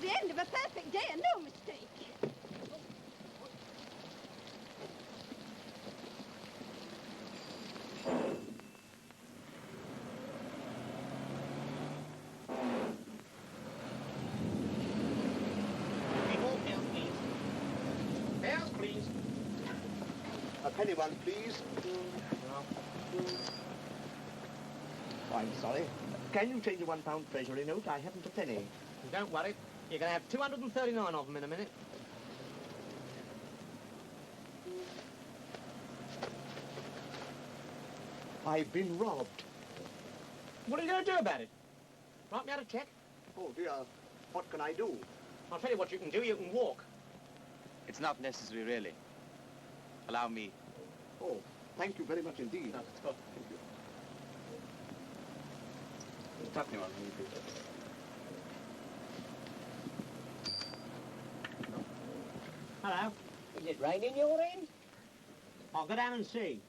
The end of a perfect day and no mistake. Hales, please. A penny one, please. I'm sorry. Can you change a £1 treasury note? I haven't a penny. Don't worry. You're going to have 239 of them in a minute. I've been robbed. What are you going to do about it? Write me out a cheque? Oh, dear. What can I do? I'll tell you what you can do. You can walk. It's not necessary, really. Allow me. Oh, thank you very much indeed. No, let's go. Thank you. Stop me one minute, please. Hello. Is it raining your end? I'll go down and see.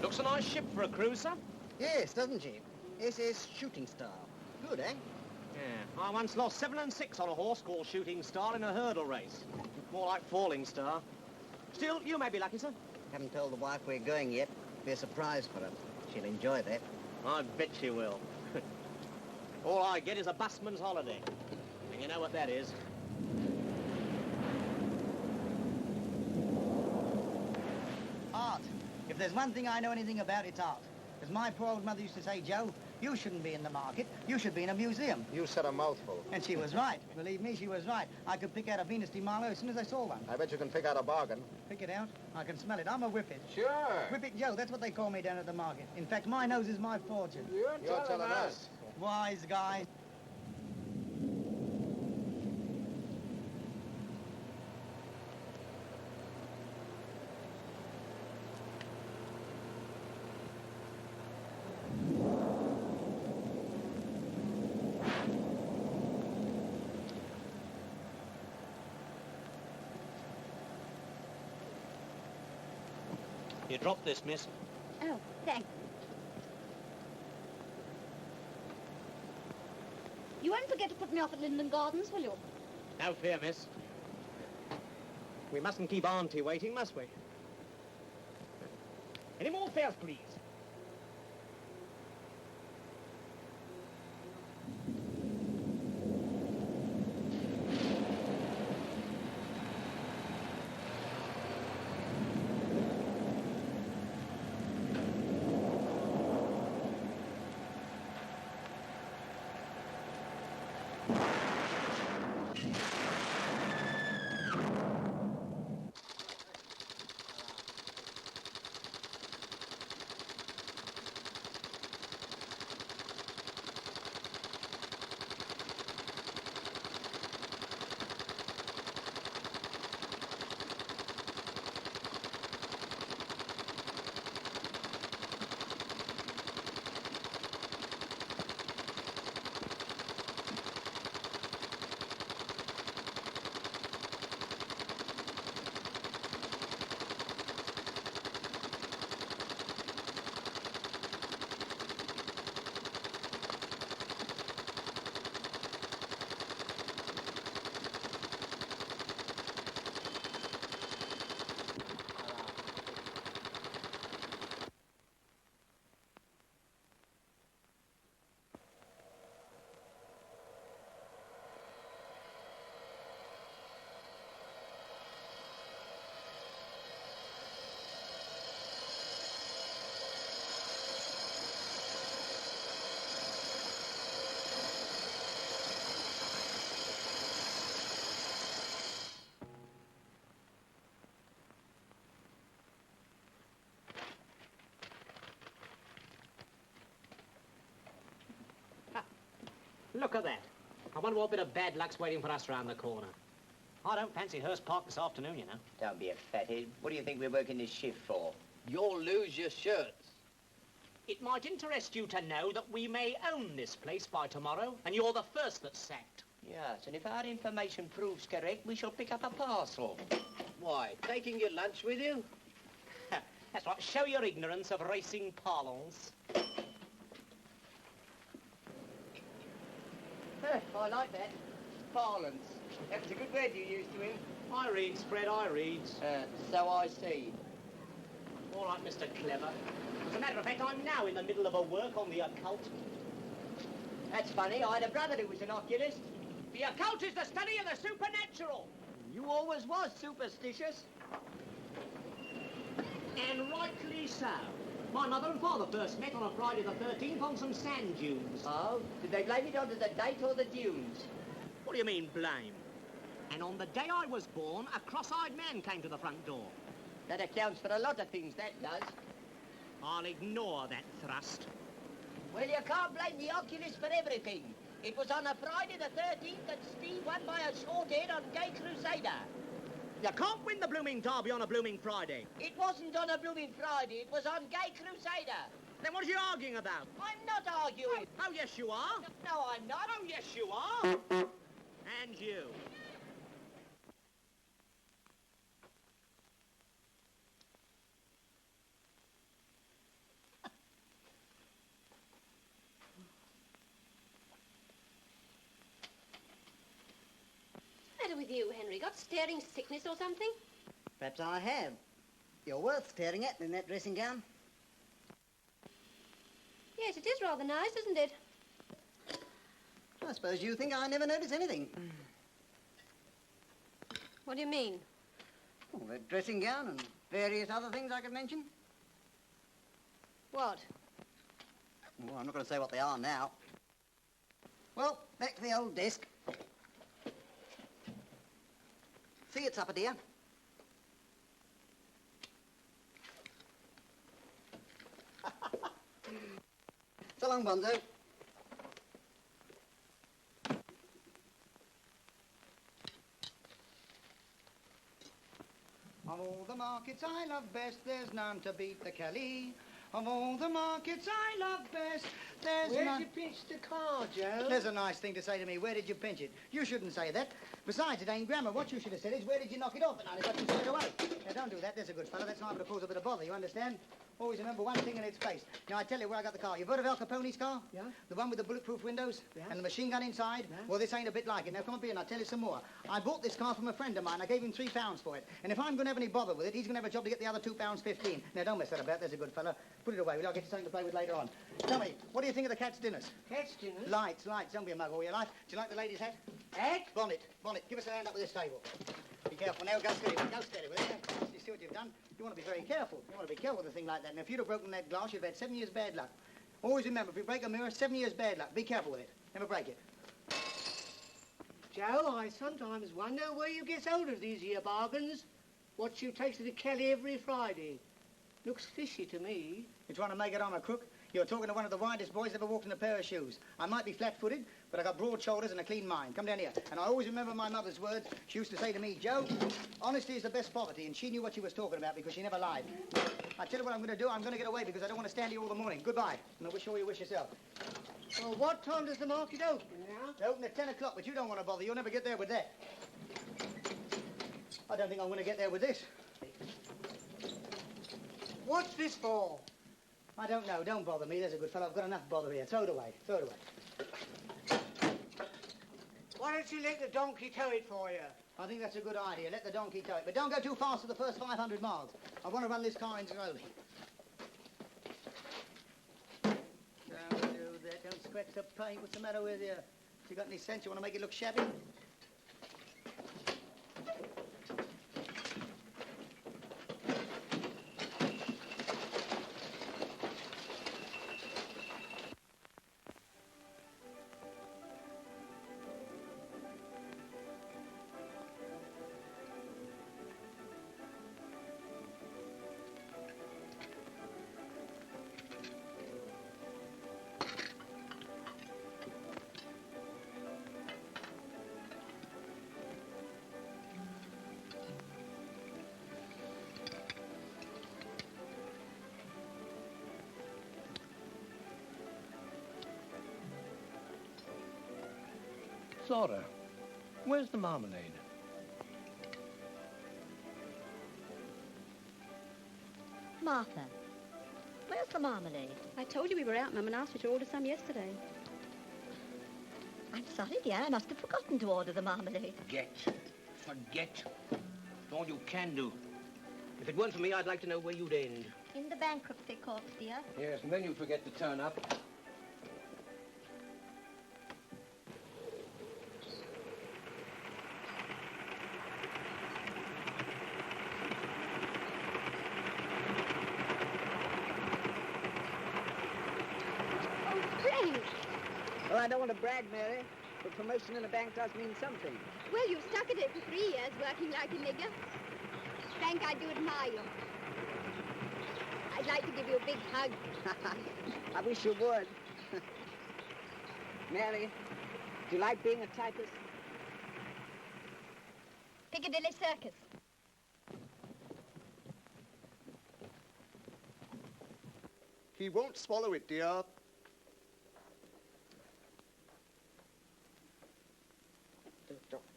Looks a nice ship for a cruiser. Yes, doesn't she? SS Shooting Star. Good, eh? Yeah. I once lost 7 and 6 on a horse called Shooting Star in a hurdle race. More like Falling Star. Still, you may be lucky, sir. Haven't told the wife we're going yet. Be a surprise for her. She'll enjoy that. I bet she will. All I get is a busman's holiday. And you know what that is. Art. If there's one thing I know anything about, it's art. As my poor old mother used to say, Joe, you shouldn't be in the market. You should be in a museum. You said a mouthful. And she was right. Believe me, she was right. I could pick out a Venus de Milo as soon as I saw one. I bet you can pick out a bargain. Pick it out? I can smell it. I'm a whippet. Sure. Whippet Joe, that's what they call me down at the market. In fact, my nose is my fortune. You're telling us. Wise guy. You dropped this, miss. Oh, thanks. You won't forget to put me off at Linden Gardens, will you? No fear, miss. We mustn't keep Auntie waiting, must we? Any more fares, please? Look at that. I wonder what bit of bad luck's waiting for us round the corner. I don't fancy Hurst Park this afternoon, you know. Don't be a fathead. What do you think we're working this shift for? You'll lose your shirts. It might interest you to know that we may own this place by tomorrow, and you're the first that's sacked. Yes, and if our information proves correct, we shall pick up a parcel. Why, taking your lunch with you? That's right, show your ignorance of racing parlance. I like that. Parlance. That was a good word you used to him. I reads, Fred, I reads. So I see. All right, Mr. Clever. As a matter of fact, I'm now in the middle of a work on the occult. That's funny. I had a brother who was an oculist. The occult is the study of the supernatural. You always was superstitious. And rightly so. My mother and father first met on a Friday the 13th on some sand dunes. Oh? Did they blame it onto the date or the dunes? What do you mean, blame? And on the day I was born, a cross-eyed man came to the front door. That accounts for a lot of things, that does. I'll ignore that thrust. Well, you can't blame the oculist for everything. It was on a Friday the 13th that Steve won by a short head on Gay Crusader. You can't win the blooming derby on a blooming Friday. It wasn't on a blooming Friday. It was on Gay Crusader. Then what are you arguing about? I'm not arguing. Oh, yes, you are. No, I'm not. Oh, yes, you are. And you. What's the matter with you, Henry? Got staring sickness or something? Perhaps I have. You're worth staring at in that dressing gown. Yes, it is rather nice, isn't it? I suppose you think I never notice anything. What do you mean? Oh, that dressing gown and various other things I could mention. What? Well, I'm not going to say what they are now. Well, back to the old desk. See you at supper, dear. So long, Bonzo. Of all the markets I love best, there's none to beat the Kelly. Of all the markets I love best, there's Where'd none... you pinch the car, Joe? There's a nice thing to say to me. Where did you pinch it? You shouldn't say that. Besides, it ain't grammar. What you should have said is, where did you knock it off? And I'd have you straight away. Now, don't do that. There's a good fellow. That's liable to cause a bit of bother, you understand? Always remember one thing in its face. Now, I tell you where I got the car. You've heard of Al Capone's car? Yeah. The one with the bulletproof windows? Yeah. And the machine gun inside? Yeah. Well, this ain't a bit like it. Now, come up here and I'll tell you some more. I bought this car from a friend of mine. I gave him £3 for it. And if I'm going to have any bother with it, he's going to have a job to get the other £2.15. Now, don't mess that about. There's a good fellow. Put it away. We'll get you something to play with later on. Tell me, what do you think of the cat's dinners? Cat's dinners? Lights, lights. Don't be a mug all your life. Do you like the lady's hat? Hat? Bonnet, bonnet. Give us a hand up with this table. Be careful now. Go steady. Go steady with it. You see what you've done? You want to be very careful. You want to be careful with a thing like that. And if you'd have broken that glass, you'd have had 7 years bad luck. Always remember, if you break a mirror, 7 years bad luck. Be careful with it. Never break it. Joe, I sometimes wonder where you get hold of these here bargains. What you take to the Kelly every Friday. Looks fishy to me. You're trying to make it on a crook? You're talking to one of the widest boys ever walked in a pair of shoes. I might be flat-footed, but I got broad shoulders and a clean mind. Come down here. And I always remember my mother's words. She used to say to me, Joe, honesty is the best poverty, and she knew what she was talking about because she never lied. I tell you what I'm going to do. I'm going to get away because I don't want to stand here all the morning. Goodbye. And I wish all you wish yourself. Well, what time does the market open now? They open at 10 o'clock, but you don't want to bother. You'll never get there with that. I don't think I'm going to get there with this. What's this for? I don't know. Don't bother me. There's a good fellow. I've got enough bother here. Throw it away. Throw it away. Why don't you let the donkey tow it for you? I think that's a good idea. Let the donkey tow it. But don't go too fast for the first 500 miles. I want to run this car in slowly. Don't do that. Don't scratch the paint. What's the matter with you? You got any sense? You want to make it look shabby? Flora, where's the marmalade? Martha, where's the marmalade? I told you we were out, Mum, and asked you to order some yesterday. I'm sorry, dear. I must have forgotten to order the marmalade. Forget. It's all you can do. If it weren't for me, I'd like to know where you'd end. In the bankruptcy court, dear. Yes, and then you'd forget to turn up. Well, I don't want to brag, Mary, but promotion in the bank does mean something. Well, you've stuck at it for 3 years, working like a nigger. Frank, I do admire you. I'd like to give you a big hug. I wish you would. Mary, do you like being a typist? Piccadilly Circus. He won't swallow it, dear.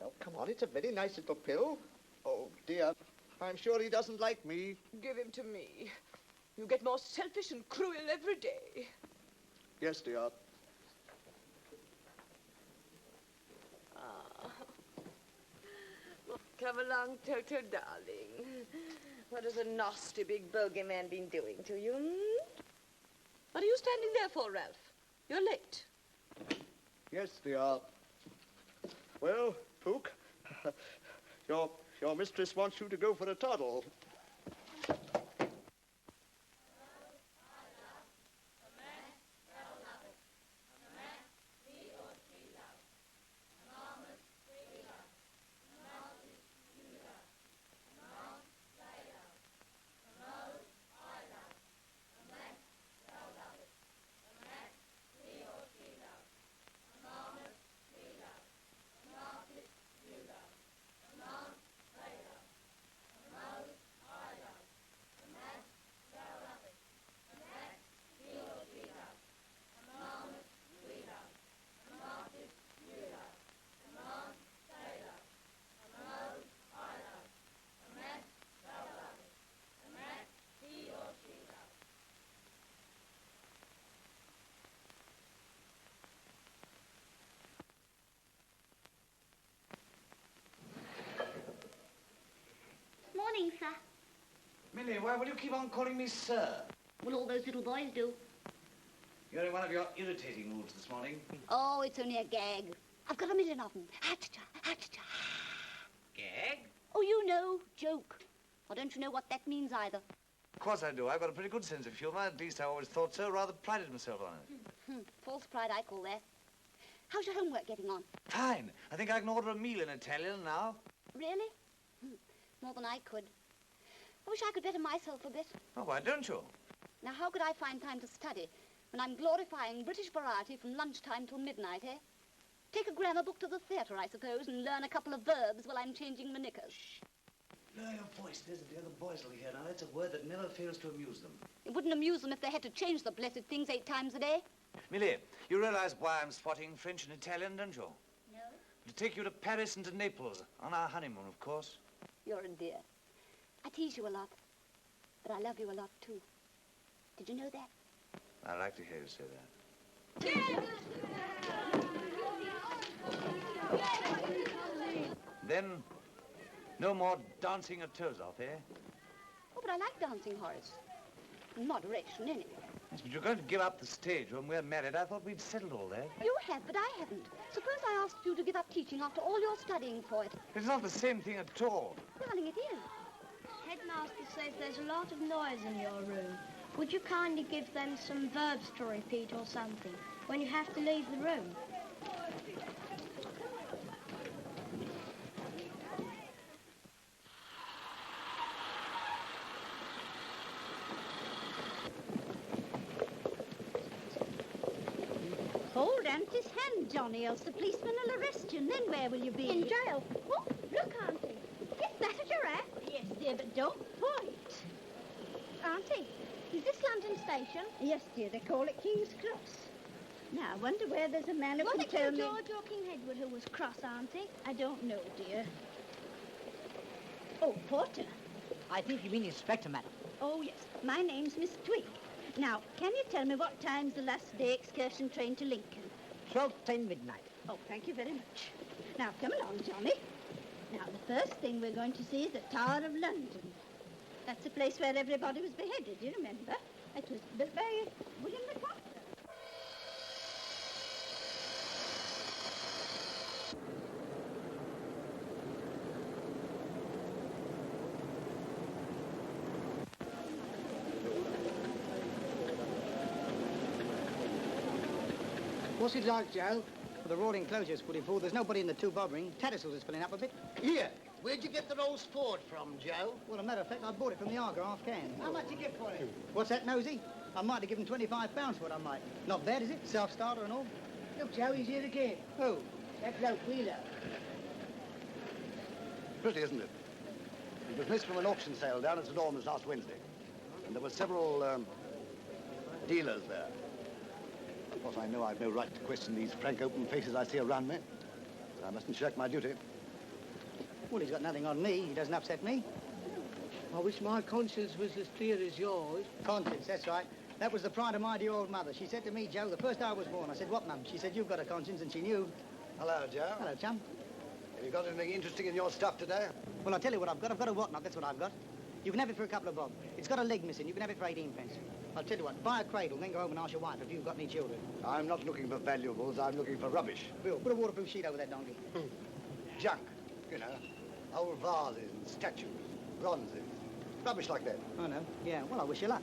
Oh, come on, it's a very nice little pill. Oh, dear, I'm sure he doesn't like me. Give him to me. You get more selfish and cruel every day. Yes, dear. Ah. Come along, Toto, darling. What has a nasty big bogeyman been doing to you? What are you standing there for, Ralph? You're late. Yes, dear. Well, Pook, your mistress wants you to go for a toddle. Morning, sir. Millie, why will you keep on calling me sir? Well, all those little boys do. You're in one of your irritating moods this morning. Oh, it's only a gag. I've got a million of them. Ha-cha, ha-cha. Gag? Oh, you know, joke. Or don't you know what that means either? Of course I do. I've got a pretty good sense of humour. At least I always thought so. Rather prided myself on it. False pride, I call that. How's your homework getting on? Fine. I think I can order a meal in Italian now. Really? More than I could. I wish I could better myself a bit. Oh, why don't you? Now, how could I find time to study when I'm glorifying British variety from lunchtime till midnight, eh? Take a grammar book to the theatre, I suppose, and learn a couple of verbs while I'm changing my knickers. Lower your voice, there's the other boys will hear. Now, that's a word that never fails to amuse them. It wouldn't amuse them if they had to change the blessed things 8 times a day. Millie, you realize why I'm spotting French and Italian, don't you? No. To take you to Paris and to Naples, on our honeymoon, of course. You're a dear. I tease you a lot, but I love you a lot, too. Did you know that? I like to hear you say that. Then, no more dancing your toes off, eh? Oh, but I like dancing, Horace. In moderation, anyway. Yes, but you're going to give up the stage when we're married. I thought we'd settled all that. You have, but I haven't. Suppose I asked you to give up teaching after all your studying for it. It's not the same thing at all. Darling, it is. Headmaster says there's a lot of noise in your room. Would you kindly give them some verbs to repeat or something when you have to leave the room? Hold Auntie's hand, Johnny, else the policeman will arrest you, and then where will you be? In jail. Oh, look, Auntie. Is that a giraffe? Yes, dear, but don't point. Auntie, is this London Station? Yes, dear, they call it King's Cross. Now, I wonder where there's a man who Was can it tell you, me... George or King Edward, who was cross, Auntie? I don't know, dear. Oh, Porter. I think you mean Inspector, madam. Oh, yes. My name's Miss Twig. Now, can you tell me what time's the last day excursion train to Lincoln? 12:10 midnight. Oh, thank you very much. Now, come along, Johnny. Now, the first thing we're going to see is the Tower of London. That's the place where everybody was beheaded, you remember? It was built by William the Conqueror. What's it like, Joe? Well, the road enclosure's fully full. There's nobody in the two bobbering. Tattersalls is filling up a bit. Here, where'd you get the roast forward from, Joe? Well, as a matter of fact, I bought it from the Arga half can. How much you get for it? What's that, Nosy? I might have given £25 for it, I might. Not bad, is it? Self-starter and all. Look, Joe, he's here again. Who? That bloke Wheeler. Pretty, isn't it? It was missed from an auction sale down at St. Ormond's last Wednesday. And there were several, dealers there. Of course, I know I've no right to question these frank, open faces I see around me. But I mustn't shirk my duty. Well, he's got nothing on me. He doesn't upset me. I wish my conscience was as clear as yours. Conscience, that's right. That was the pride of my dear old mother. She said to me, Joe, the first day I was born, I said, what, Mum? She said, you've got a conscience, and she knew. Hello, Joe. Hello, chum. Have you got anything interesting in your stuff today? Well, I'll tell you what I've got. I've got a whatnot, that's what I've got. You can have it for a couple of bob. It's got a leg missing. You can have it for 18 pence. I'll tell you what, buy a cradle, then go home and ask your wife if you've got any children. I'm not looking for valuables. I'm looking for rubbish. Bill, put a waterproof sheet over that donkey. Junk, you know. Old vases and statues, bronzes, rubbish like that. Oh, no. Yeah, well, I wish you luck.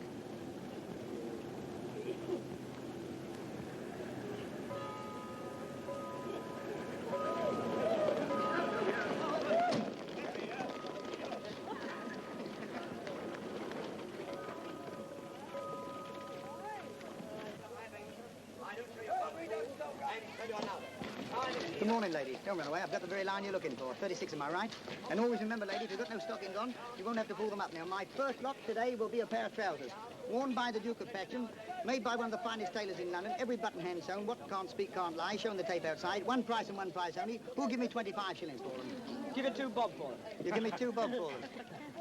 Good morning, ladies. Don't run away. I've got the very line you're looking for. 36, am I right? And always remember, lady, if you've got no stockings on, you won't have to pull them up. Now, my first lot today will be a pair of trousers, worn by the Duke of Patchen, made by one of the finest tailors in London, every button hand sewn, what can't speak, can't lie, showing the tape outside. One price and one price only. Who'll give me 25 shillings for them? Give it 2 bob for them. You give me 2 bob for them.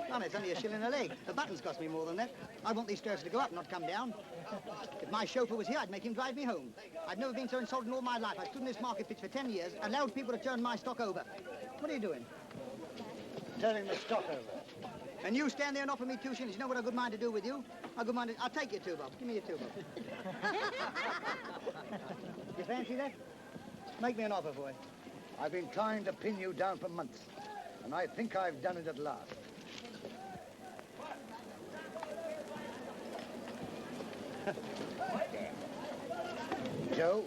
Well, it's only a shilling a leg. The buttons cost me more than that. I want these skirts to go up, not come down. If my chauffeur was here, I'd make him drive me home. I've never been so insulted in all my life. I've stood in this market pitch for 10 years, allowed people to turn my stock over. What are you doing? Turning the stock over. And you stand there and offer me 2 shillings. You know what I've good mind to do with you? I've good mind to... I'll take your 2 bob. Give me your 2 bob. You fancy that? Make me an offer, boy. I've been trying to pin you down for months, and I think I've done it at last. Joe,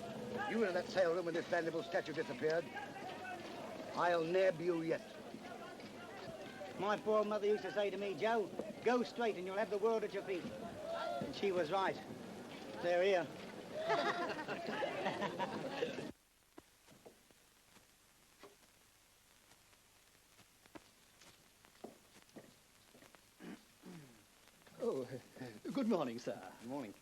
you were in that sale room when this valuable statue disappeared. I'll nab you yet. My poor mother used to say to me, Joe, go straight and you'll have the world at your feet. And she was right. They're here. Oh, good morning, sir. Good morning.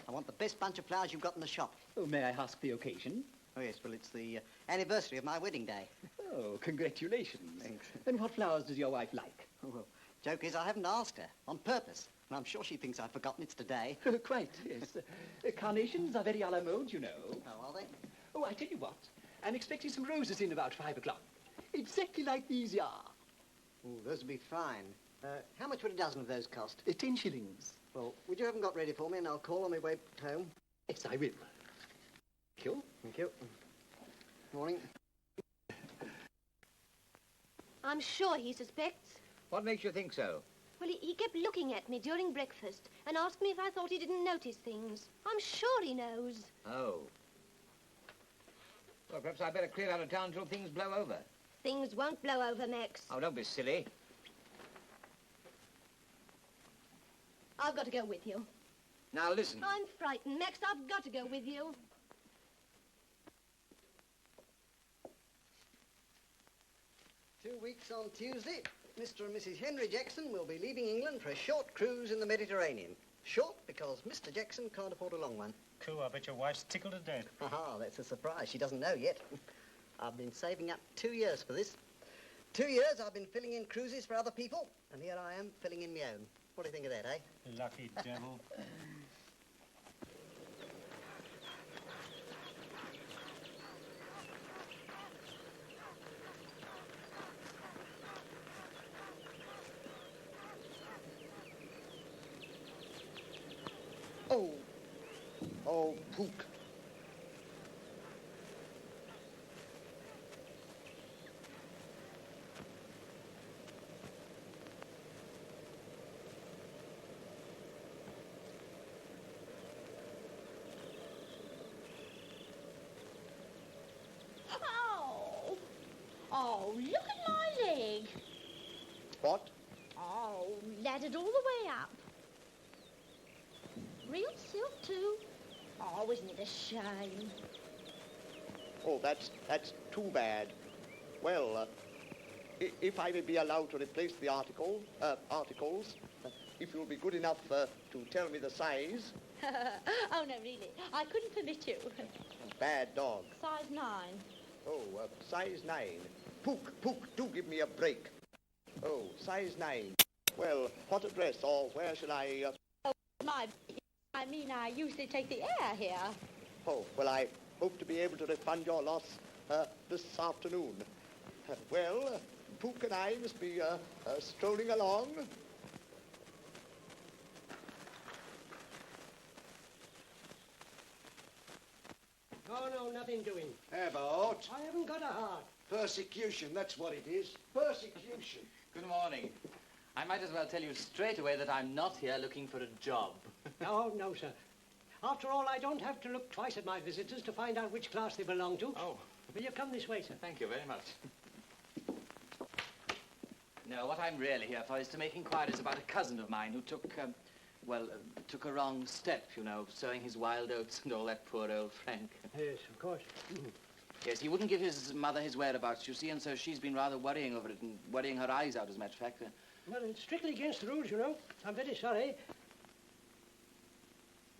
I want the best bunch of flowers you've got in the shop. Oh, may I ask the occasion? Oh, yes, well, it's the anniversary of my wedding day. Oh, congratulations. Thanks. And what flowers does your wife like? Oh, well, joke is I haven't asked her, on purpose. And I'm sure she thinks I've forgotten it's today. Quite, yes. Carnations are very a la mode, you know. Oh, are they? Oh, I tell you what. I'm expecting some roses in about 5 o'clock. Exactly like these here. Oh, those would be fine. How much would a dozen of those cost? 10 shillings. Well, would you have them got ready for me and I'll call on my way home? Yes, I will. Thank you. Thank you. Morning. I'm sure he suspects. What makes you think so? Well, he kept looking at me during breakfast and asked me if I thought he didn't notice things. I'm sure he knows. Oh. Well, perhaps I'd better clear out of town until things blow over. Things won't blow over, Max. Oh, don't be silly. I've got to go with you. Now, listen. I'm frightened, Max. I've got to go with you. Two weeks on Tuesday, Mr. and Mrs. Henry Jackson will be leaving England for a short cruise in the Mediterranean. Short because Mr. Jackson can't afford a long one. Cool, I bet your wife's tickled to death. Haha, that's a surprise. She doesn't know yet. I've been saving up 2 years for this. 2 years I've been filling in cruises for other people, and here I am filling in my own. What do you think of that, eh? Lucky devil. Oh. Oh, Pook. Oh! Oh, look at my leg. What? Oh, laddered all the way up. Real silk, too. Oh, isn't it a shame? Oh, that's too bad. Well, if I may be allowed to replace the articles, if you'll be good enough to tell me the size. Oh, no, really. I couldn't permit you. Bad dog. Size 9. Oh, size 9. Pook, do give me a break. Oh, size 9. Well, what address or where shall I... I usually take the air here. Oh, well, I hope to be able to refund your loss this afternoon. Well, Pook and I must be strolling along. No, nothing doing. How about? I haven't got a heart. Persecution, that's what it is. Persecution. Good morning. I might as well tell you straight away that I'm not here looking for a job. No, sir. After all, I don't have to look twice at my visitors to find out which class they belong to. Oh. Will you come this way, sir? Thank you very much. No, what I'm really here for is to make inquiries about a cousin of mine who took a wrong step, you know, sowing his wild oats and all that poor old Frank. Yes, of course. Yes, he wouldn't give his mother his whereabouts, you see, and so she's been rather worrying over it and worrying her eyes out, as a matter of fact. Well, it's strictly against the rules, you know. I'm very sorry.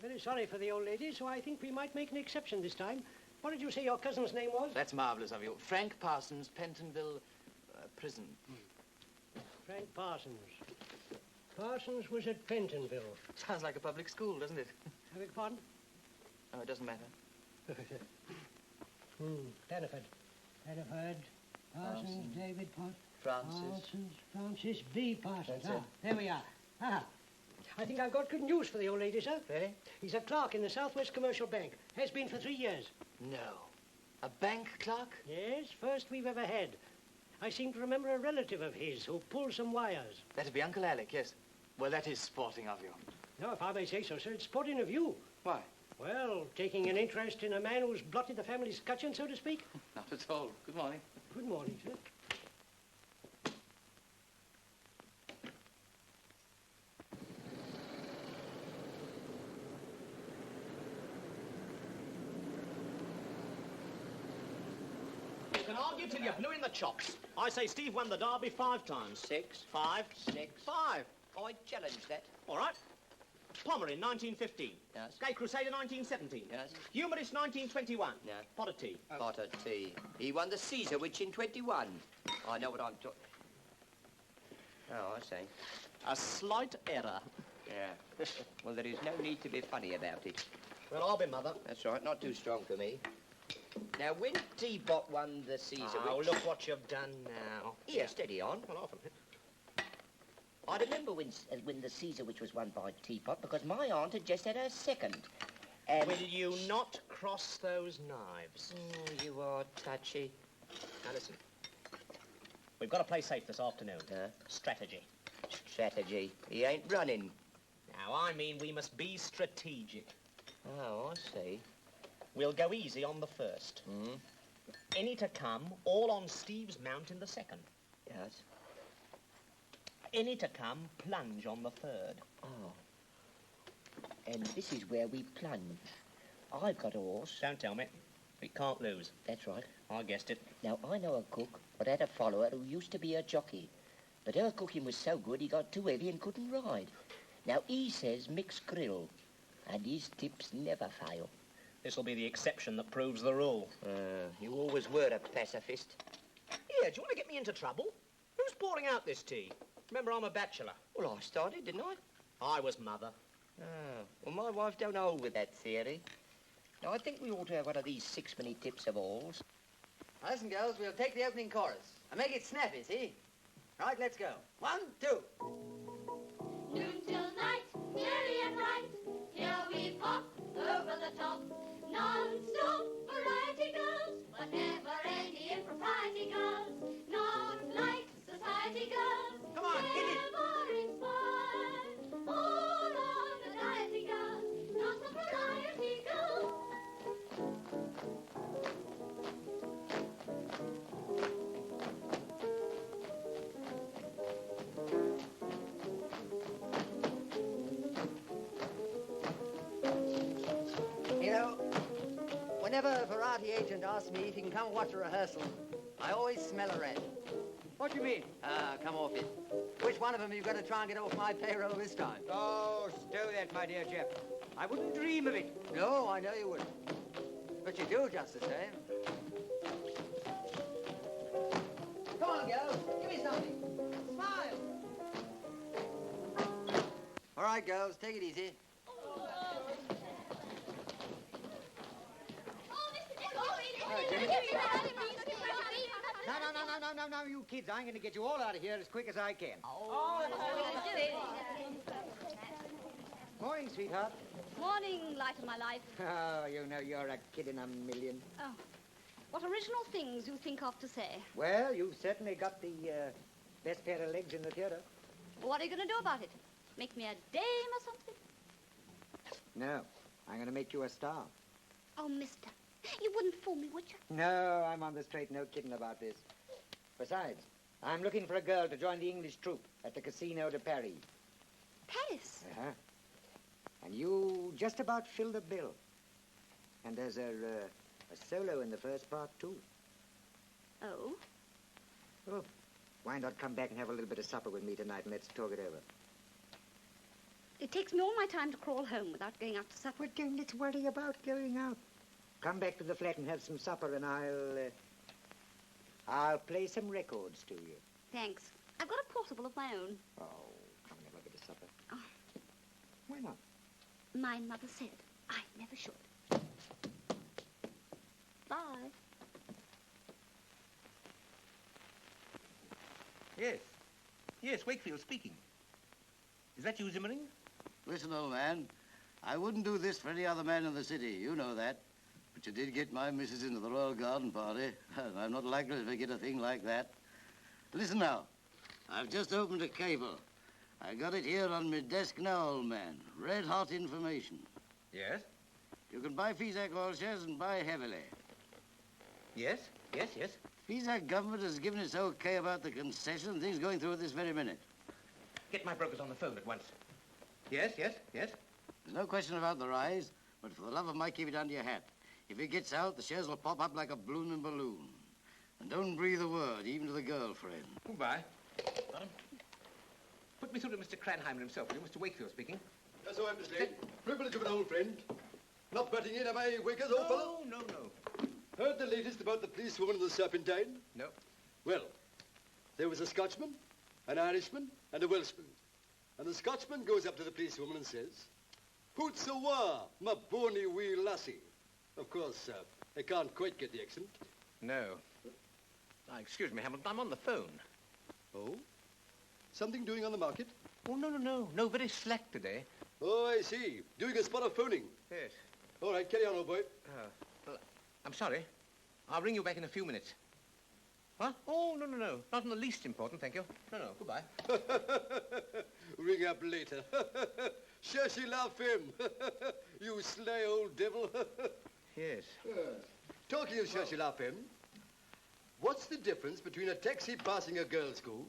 Very sorry for the old lady, so I think we might make an exception this time. What did you say your cousin's name was? That's marvellous of you. Frank Parsons, Pentonville Prison. Frank Parsons. Parsons was at Pentonville. Sounds like a public school, doesn't it? I beg pardon? Oh, it doesn't matter. Daniford. Parsons, David Francis. Francis B. Parsons. That's it. There we are. I think I've got good news for the old lady, sir. Really? He's a clerk in the Southwest Commercial Bank. Has been for 3 years. No. A bank clerk? Yes, first we've ever had. I seem to remember a relative of his who pulled some wires. That'd be Uncle Alec, yes. Well, that is sporting of you. No, if I may say so, sir, it's sporting of you. Why? Well, taking an interest in a man who's blotted the family scutcheon, so to speak. Not at all. Good morning. Good morning, sir. You can argue till you're blue in the chops. I say Steve won the derby 5 times. 6. 5. 6. 5. I challenge that. All right. Palmer in 1915. Yes. Gay Crusader 1917. Yes. Humorist 1921. Yeah. Pot of tea. Pot of tea. He won the Caesar, which in 21. I know what I'm talking... Oh, I see. A slight error. Yeah. Well, there is no need to be funny about it. Well, I'll be mother. That's right, not too strong for me. Now, when Teapot won the Caesar... Oh, which... look what you've done now. Here, steady on. Well, often. I remember when the Caesar, which was won by Teapot, because my aunt had just had her second. And... Will you not cross those knives? Oh, you are touchy. Now, listen. We've got to play safe this afternoon. Strategy. Strategy? He ain't running. Now, I mean we must be strategic. Oh, I see. We'll go easy on the first. Any to come, all on Steve's mount in the second. Yes. Any to come, plunge on the third. Oh. And this is where we plunge. I've got a horse. Don't tell me. We can't lose. That's right. I guessed it. Now, I know a cook, but had a follower who used to be a jockey. But her cooking was so good he got too heavy and couldn't ride. Now, he says mixed grill, and his tips never fail. This'll be the exception that proves the rule. You always were a pacifist. Here, do you want to get me into trouble? Who's pouring out this tea? Remember, I'm a bachelor. Well, I started, didn't I? I was mother. Well, my wife don't hold with that theory. Now, I think we ought to have one of these sixpenny tips of alls. Now, listen, girls, we'll take the opening chorus. And make it snappy, see? Right, let's go. 1, 2. Noon till night, merry and bright, here we pop over the top. Non-stop variety girls, but never any impropriety girls. Not like society girls. Come on, hit it. Never inspired. All on the diety girls, not the variety girls. You know, whenever a variety agent asks me if he can come watch a rehearsal, I always smell a rat. What do you mean? Come off it. Which one of them are you going to try and get off my payroll this time? Oh, stow that, my dear Jeff. I wouldn't dream of it. No, I know you wouldn't. But you do just the same. Come on, girls. Give me something. Smile. All right, girls. Take it easy. No, you kids. I'm going to get you all out of here as quick as I can. Morning, sweetheart. Morning, light of my life. Oh, you know, you're a kid in a million. Oh, what original things you think of to say. Well, you've certainly got the best pair of legs in the theater. What are you going to do about it? Make me a dame or something? No, I'm going to make you a star. Oh, mister, you wouldn't fool me, would you? No, I'm on the straight, no kidding about this. Besides, I'm looking for a girl to join the English troupe at the Casino de Paris. Paris? Uh-huh. And you just about fill the bill. And there's a solo in the first part, too. Oh? Oh, why not come back and have a little bit of supper with me tonight and let's talk it over? It takes me all my time to crawl home without going out to supper. Well, don't let's worry about going out. Come back to the flat and have some supper and I'll play some records to you. Thanks. I've got a portable of my own. Oh, come and have a bit of supper. Oh. Why not? My mother said I never should. Bye. Yes. Yes, Wakefield speaking. Is that you, Zimmering? Listen, old man, I wouldn't do this for any other man in the city. You know that. But you did get my missus into the Royal Garden Party, and I'm not likely to forget a thing like that. Listen now, I've just opened a cable. I got it here on my desk now, old man. Red-hot information. Yes? You can buy Fisac oil shares and buy heavily. Yes, yes, yes. Fisac government has given its okay about the concession. Things going through at this very minute. Get my brokers on the phone at once. Yes, yes, yes. There's no question about the rise, but for the love of Mike, keep it under your hat. If it gets out, the shares will pop up like a blooming balloon. And don't breathe a word, even to the girlfriend. Goodbye. Madam. Put me through to Mr. Cranheimer himself, will you? Mr. Wakefield speaking. Yes, I am, Miss Lane. Privilege of an old friend. Not butting in, am I, Wakers, old fellow? No, no. Heard the latest about the policewoman of the Serpentine? No. Well, there was a Scotchman, an Irishman, and a Welshman. And the Scotchman goes up to the policewoman and says, "Hoots awa, ma bonny wee lassie." Of course, I can't quite get the accent. No. Excuse me, Hamilton, I'm on the phone. Oh? Something doing on the market? Oh, no. No, very slack today. Oh, I see. Doing a spot of phoning. Yes. All right, carry on, old boy. Well, I'm sorry. I'll ring you back in a few minutes. Huh? Oh, no. Not in the least important, thank you. No, goodbye. Ring up later. Cherchez la femme. You sly old devil. Yes. Talking of cherchez la femme, what's the difference between a taxi passing a girls' school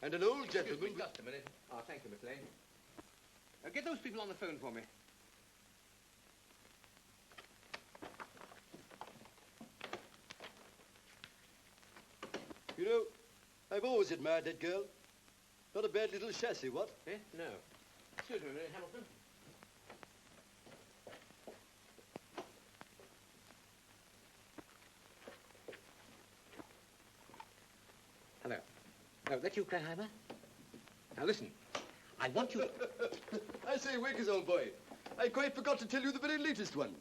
and an old gentleman... Excuse me, just a minute. Oh, thank you, Miss Lane. Get those people on the phone for me. You know, I've always admired that girl. Not a bad little chassis, what? Eh? No. Excuse me a minute, Hamilton. Hello. Oh, that you, Cranheimer? Now listen, I want you... I say, Wakers, old boy, I quite forgot to tell you the very latest one.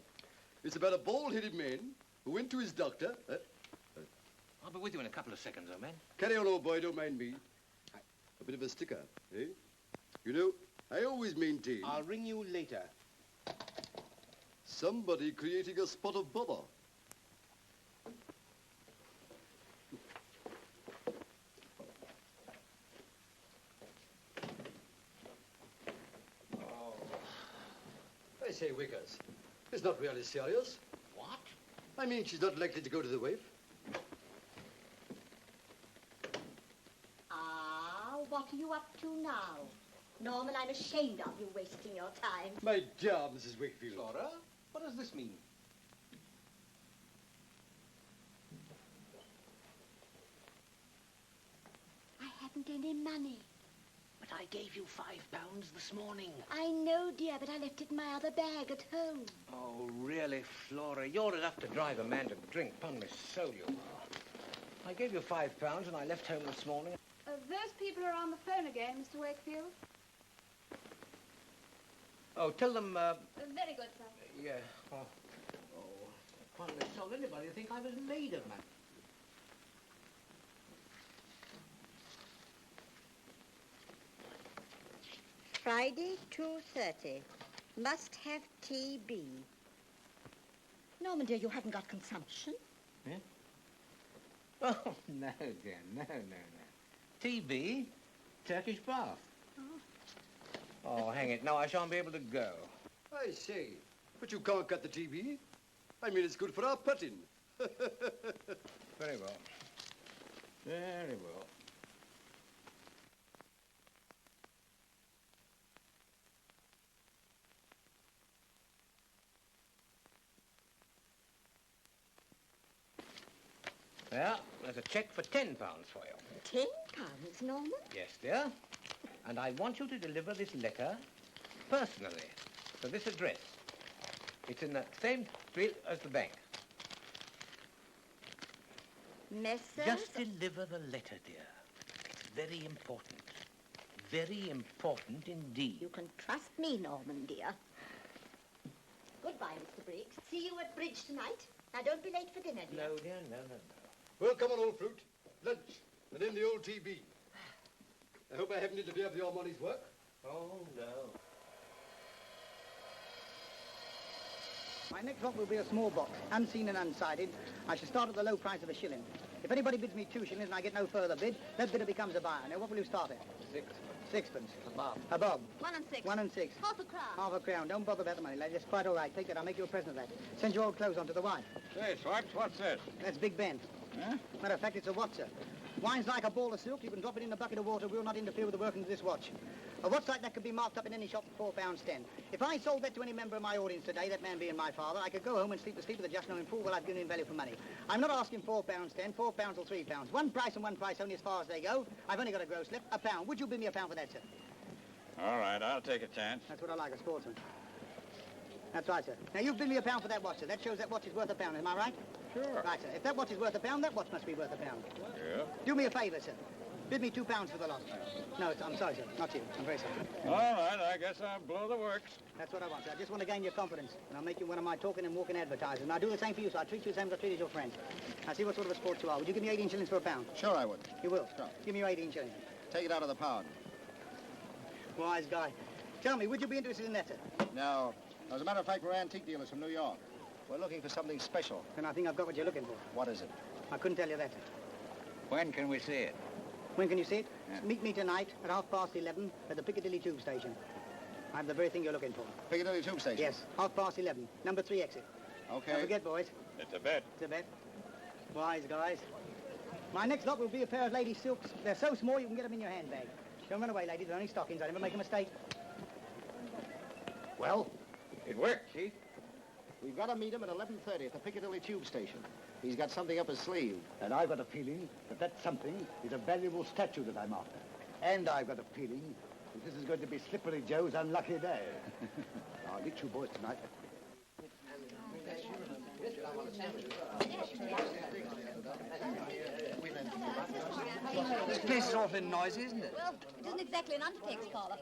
It's about a bald-headed man who went to his doctor. I'll be with you in a couple of seconds, old man. Carry on, old boy, don't mind me. A bit of a sticker, eh? You know, I always maintain... I'll ring you later. Somebody creating a spot of bother. I say, Wickers, it's not really serious. What? I mean, she's not likely to go to the waif. Ah, what are you up to now? Norman, I'm ashamed of you wasting your time. My dear Mrs. Wakefield. Flora, what does this mean? I haven't any money. But I gave you £5 this morning. I know, dear, but I left it in my other bag at home. Oh, really, Flora? You're enough to drive a man to drink. Upon my soul, you are. I gave you £5 and I left home this morning. Those people are on the phone again, Mr. Wakefield. Oh, tell them, Very good, sir. yeah. Upon my soul, anybody would think I was made of, man. Friday, 2:30. Must have TB. Norman, dear, you haven't got consumption? Yeah? Oh, no, dear, no. TB, Turkish bath. Oh, hang it. No, I shan't be able to go. I say, but you can't cut the TB. I mean, it's good for our putting. Very well. Very well. Well, there's a cheque for £10 for you. £10, Norman? Yes, dear. And I want you to deliver this letter personally to this address. It's in the same street as the bank. Messrs. Just deliver the letter, dear. It's very important. Very important indeed. You can trust me, Norman, dear. Goodbye, Mr. Briggs. See you at bridge tonight. Now, don't be late for dinner, dear. No, dear, no. Well, come on, old fruit. Lunch, and then the old TB. I hope I haven't interfered with your money's work. Oh, no. My next lot will be a small box, unseen and unsighted. I shall start at the low price of a shilling. If anybody bids me 2 shillings and I get no further bid, that bidder becomes a buyer. Now, what will you start at? Sixpence. A bob. 1 and 6. 1 and 6. Half a crown. Half a crown. Don't bother about the money, lady. That's quite all right. Take that. I'll make you a present of that. Send your old clothes on to the wife. Say, Swipes, what's this? That's Big Ben. Huh? Matter of fact, it's a watch, sir. Wine's like a ball of silk. You can drop it in a bucket of water. Will not interfere with the workings of this watch. A watch like that could be marked up in any shop for £4.10. If I sold that to any member of my audience today, that man being my father, I could go home and sleep the sleep of the just, knowing full well I've given him value for money. I'm not asking £4.10, £4 or £3. One price and one price only as far as they go. I've only got a gross left, £1. Would you bid me £1 for that, sir? All right, I'll take a chance. That's what I like, a sportsman. That's right, sir. Now, you bid me £1 for that watch, sir. That shows that watch is worth £1, am I right? Sure. Right, sir. If that watch is worth £1, that watch must be worth £1. Yeah. Do me a favour, sir. Bid me £2 for the lot. No, I'm sorry, sir. Not you. I'm very sorry. All right, I guess I'll blow the works. That's what I want, sir. I just want to gain your confidence, and I'll make you one of my talking and walking advertisers. And I'll do the same for you, sir. I'll treat you the same as I treated your friends. I'll see what sort of a sport you are. Would you give me 18 shillings for £1? Sure I would. You will? Sure. Give me your 18 shillings. Take it out of the pound. Wise guy. Tell me, would you be interested in that, sir? No. As a matter of fact, we're antique dealers from New York. We're looking for something special. Then I think I've got what you're looking for. What is it? I couldn't tell you that, sir. When can we see it? When can you see it? Yeah. Meet me tonight at 11:30 at the Piccadilly Tube Station. I have the very thing you're looking for. Piccadilly Tube Station? Yes, 11:30. Number 3 exit. Okay. Don't forget, boys. It's a bet. It's a bet. Wise guys. My next lot will be a pair of ladies' silks. They're so small you can get them in your handbag. Don't run away, ladies. They're only stockings. I never make a mistake. Well? It worked, Chief. We've got to meet him at 11:30 at the Piccadilly Tube Station. He's got something up his sleeve. And I've got a feeling that something is a valuable statue that I'm after. And I've got a feeling This is going to be Slippery Joe's unlucky day. I'll get you boys tonight. This place is awfully noisy, isn't it? Well, it isn't exactly an undertaker's parlour.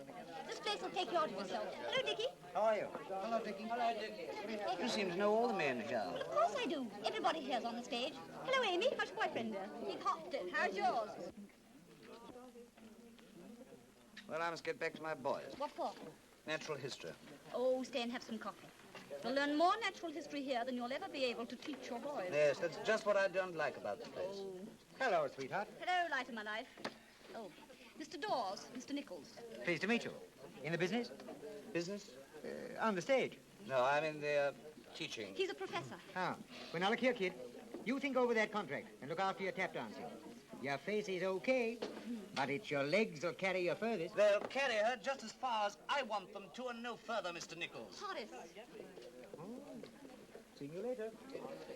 This place will take you out of yourself. Hello, Dickie. How are you? Hello, Dickie. Hello, Dickie. You seem to know all the men here. Of course I do. Everybody here's on the stage. Hello, Amy. How's your boyfriend? He popped it. How's yours? Well, I must get back to my boys. What for? Natural history. Oh, stay and have some coffee. You'll learn more natural history here than you'll ever be able to teach your boys. Yes, that's just what I don't like about the place. Oh. Hello, sweetheart. Hello, light of my life. Oh, Mr. Dawes, Mr. Nichols. Pleased to meet you. In the business? Business? On the stage. No, I'm in the teaching. He's a professor. Ah. Well, now look here, kid. You think over that contract and look after your tap dancing. Your face is okay, but it's your legs that'll carry you furthest. They'll carry her just as far as I want them to and no further, Mr. Nichols. Horace. Oh. See you later.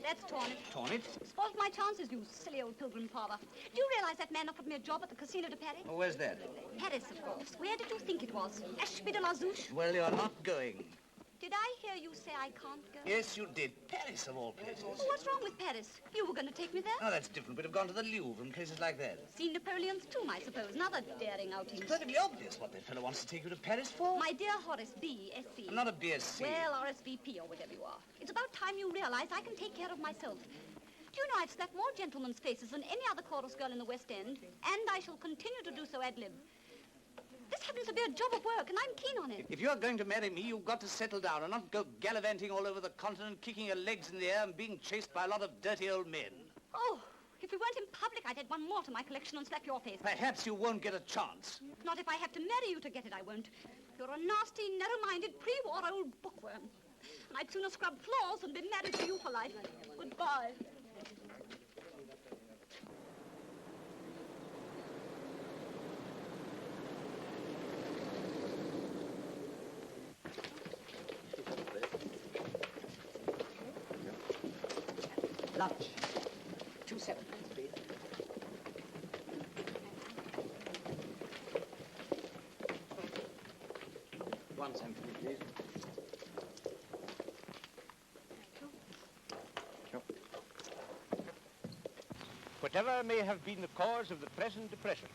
That's torn it. Torn it? Spoiled my chances, you silly old pilgrim father. Do you realize that man offered me a job at the Casino de Paris? Oh, where's that? Paris, of course. Where did you think it was? Ashby de la Zouche? Well, you're not going. Did I hear you say I can't go? Yes, you did. Paris, of all places. Well, what's wrong with Paris? You were going to take me there? Oh, that's different. We'd have gone to the Louvre and places like that. Seen Napoleon's tomb, I suppose. Another daring outing. It's perfectly obvious what that fellow wants to take you to Paris for. My dear Horace, B.Sc. I'm not a BSc. Well, RSVP or whatever you are. It's about time you realize I can take care of myself. Do you know I've slapped more gentlemen's faces than any other chorus girl in the West End, and I shall continue to do so ad lib. This happens to be a job of work, and I'm keen on it. If you're going to marry me, you've got to settle down and not go gallivanting all over the continent, kicking your legs in the air and being chased by a lot of dirty old men. Oh, if we weren't in public, I'd add one more to my collection and slap your face. Perhaps you won't get a chance. Not if I have to marry you to get it, I won't. You're a nasty, narrow-minded, pre-war old bookworm. And I'd sooner scrub floors than be married to you for life. Goodbye. Lunch. 2 7, please. One cent, please. Whatever may have been the cause of the present depression,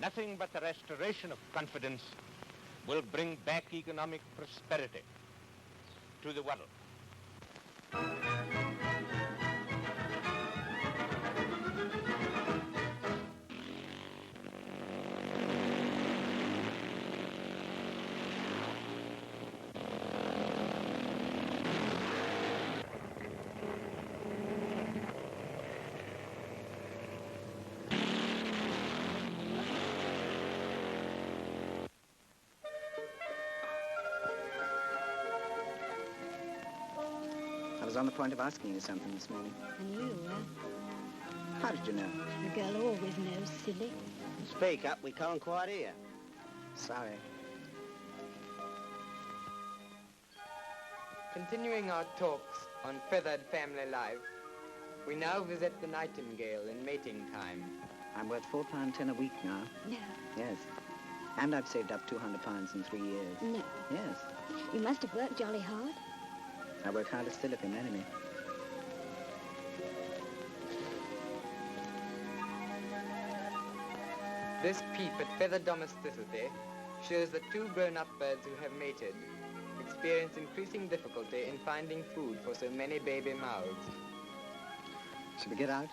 nothing but the restoration of confidence will bring back economic prosperity to the world. I was on the point of asking you something this morning. And you were? How did you know? The girl always knows, silly. Speak up, we can't quite hear. Sorry. Continuing our talks on feathered family life, we now visit the nightingale in mating time. I'm worth £4.10 a week now. No. Yes. And I've saved up £200 in 3 years. No. Yes. You must have worked jolly hard. I work harder still if you marry me. This peep at feathered domesticity shows that two grown-up birds who have mated experience increasing difficulty in finding food for so many baby mouths. Should we get out?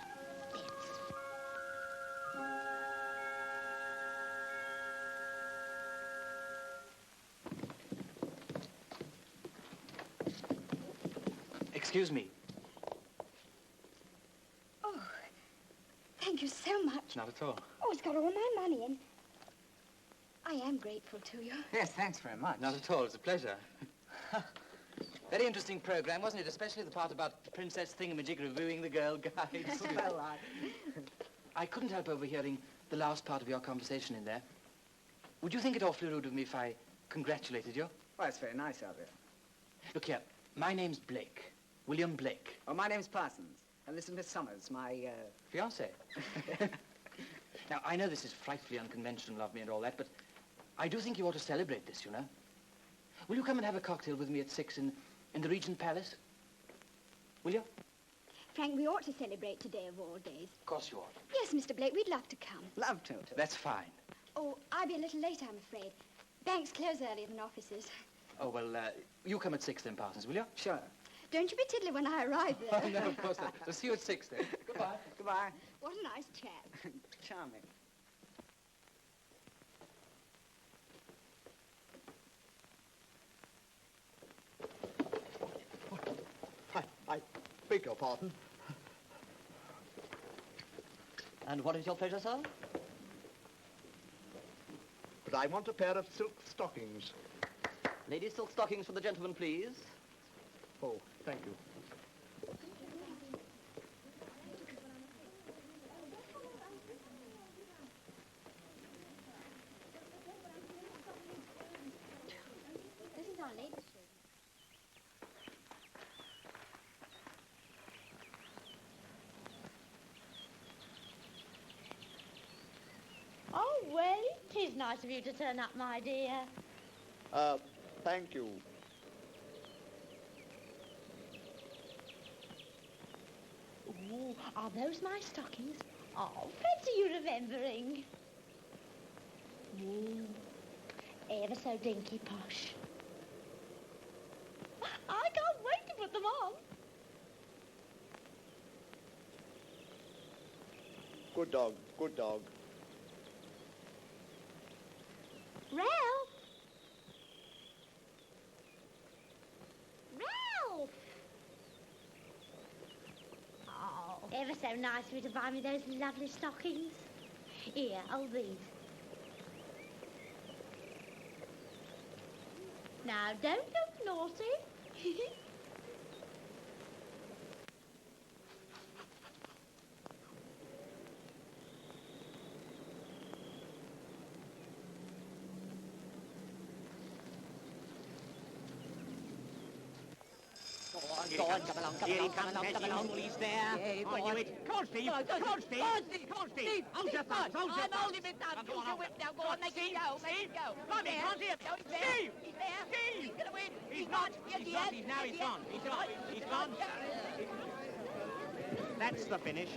Excuse me. Oh, thank you so much. Not at all. Oh, it's got all my money in. I am grateful to you. Yes, thanks very much. Not at all. It's a pleasure. Very interesting program, wasn't it? Especially the part about Princess Thingamajig reviewing the Girl Guides. Well, I couldn't help overhearing the last part of your conversation in there. Would you think it awfully rude of me if I congratulated you? Well, it's very nice of you. Look here, my name's Blake. William Blake. Oh, my name's Parsons. And this is Miss Summers, my, Fiancée. Now, I know this is frightfully unconventional of me and all that, but I do think you ought to celebrate this, you know. Will you come and have a cocktail with me at 6 in the Regent Palace? Will you? Frank, we ought to celebrate today of all days. Of course you ought. Yes, Mr. Blake, we'd love to come. Love to. That's fine. Oh, I'll be a little late, I'm afraid. Banks close earlier than offices. Oh, well, you come at 6 then, Parsons, will you? Sure. Don't you be tiddly when I arrive there. Oh, no, of course not. So see you at 6 then. Goodbye. Goodbye. What a nice chap. Charming. I beg your pardon. And what is your pleasure, sir? But I want a pair of silk stockings. Ladies' silk stockings for the gentleman, please. Oh, thank you. This is our ladies' room. Oh, well, 'tis nice of you to turn up, my dear. Thank you. Ooh, are those my stockings? Oh, fancy you remembering. Ooh, ever so dinky posh. I can't wait to put them on. Good dog, good dog. Ralph! Ralph! Oh, ever so nice of you to buy me those lovely stockings. Here, hold these. Now, don't look naughty. Go on, come along, come along, come along, come along. He's there. Yeah, Come on, you it. Come on, Steve. Come on, Steve. Come on, Steve. Hold your thumbs, hold your thumbs. I'm holding it down. Use your whip now. Go on, make it go. Make it go. Blimey, he can't hear. No, he's there. Steve. He's there. Steve. He's going to win. He's not. Yes, He's he not. is. He's now. Yes, He's he gone. is. He's gone. He's gone. That's the finish.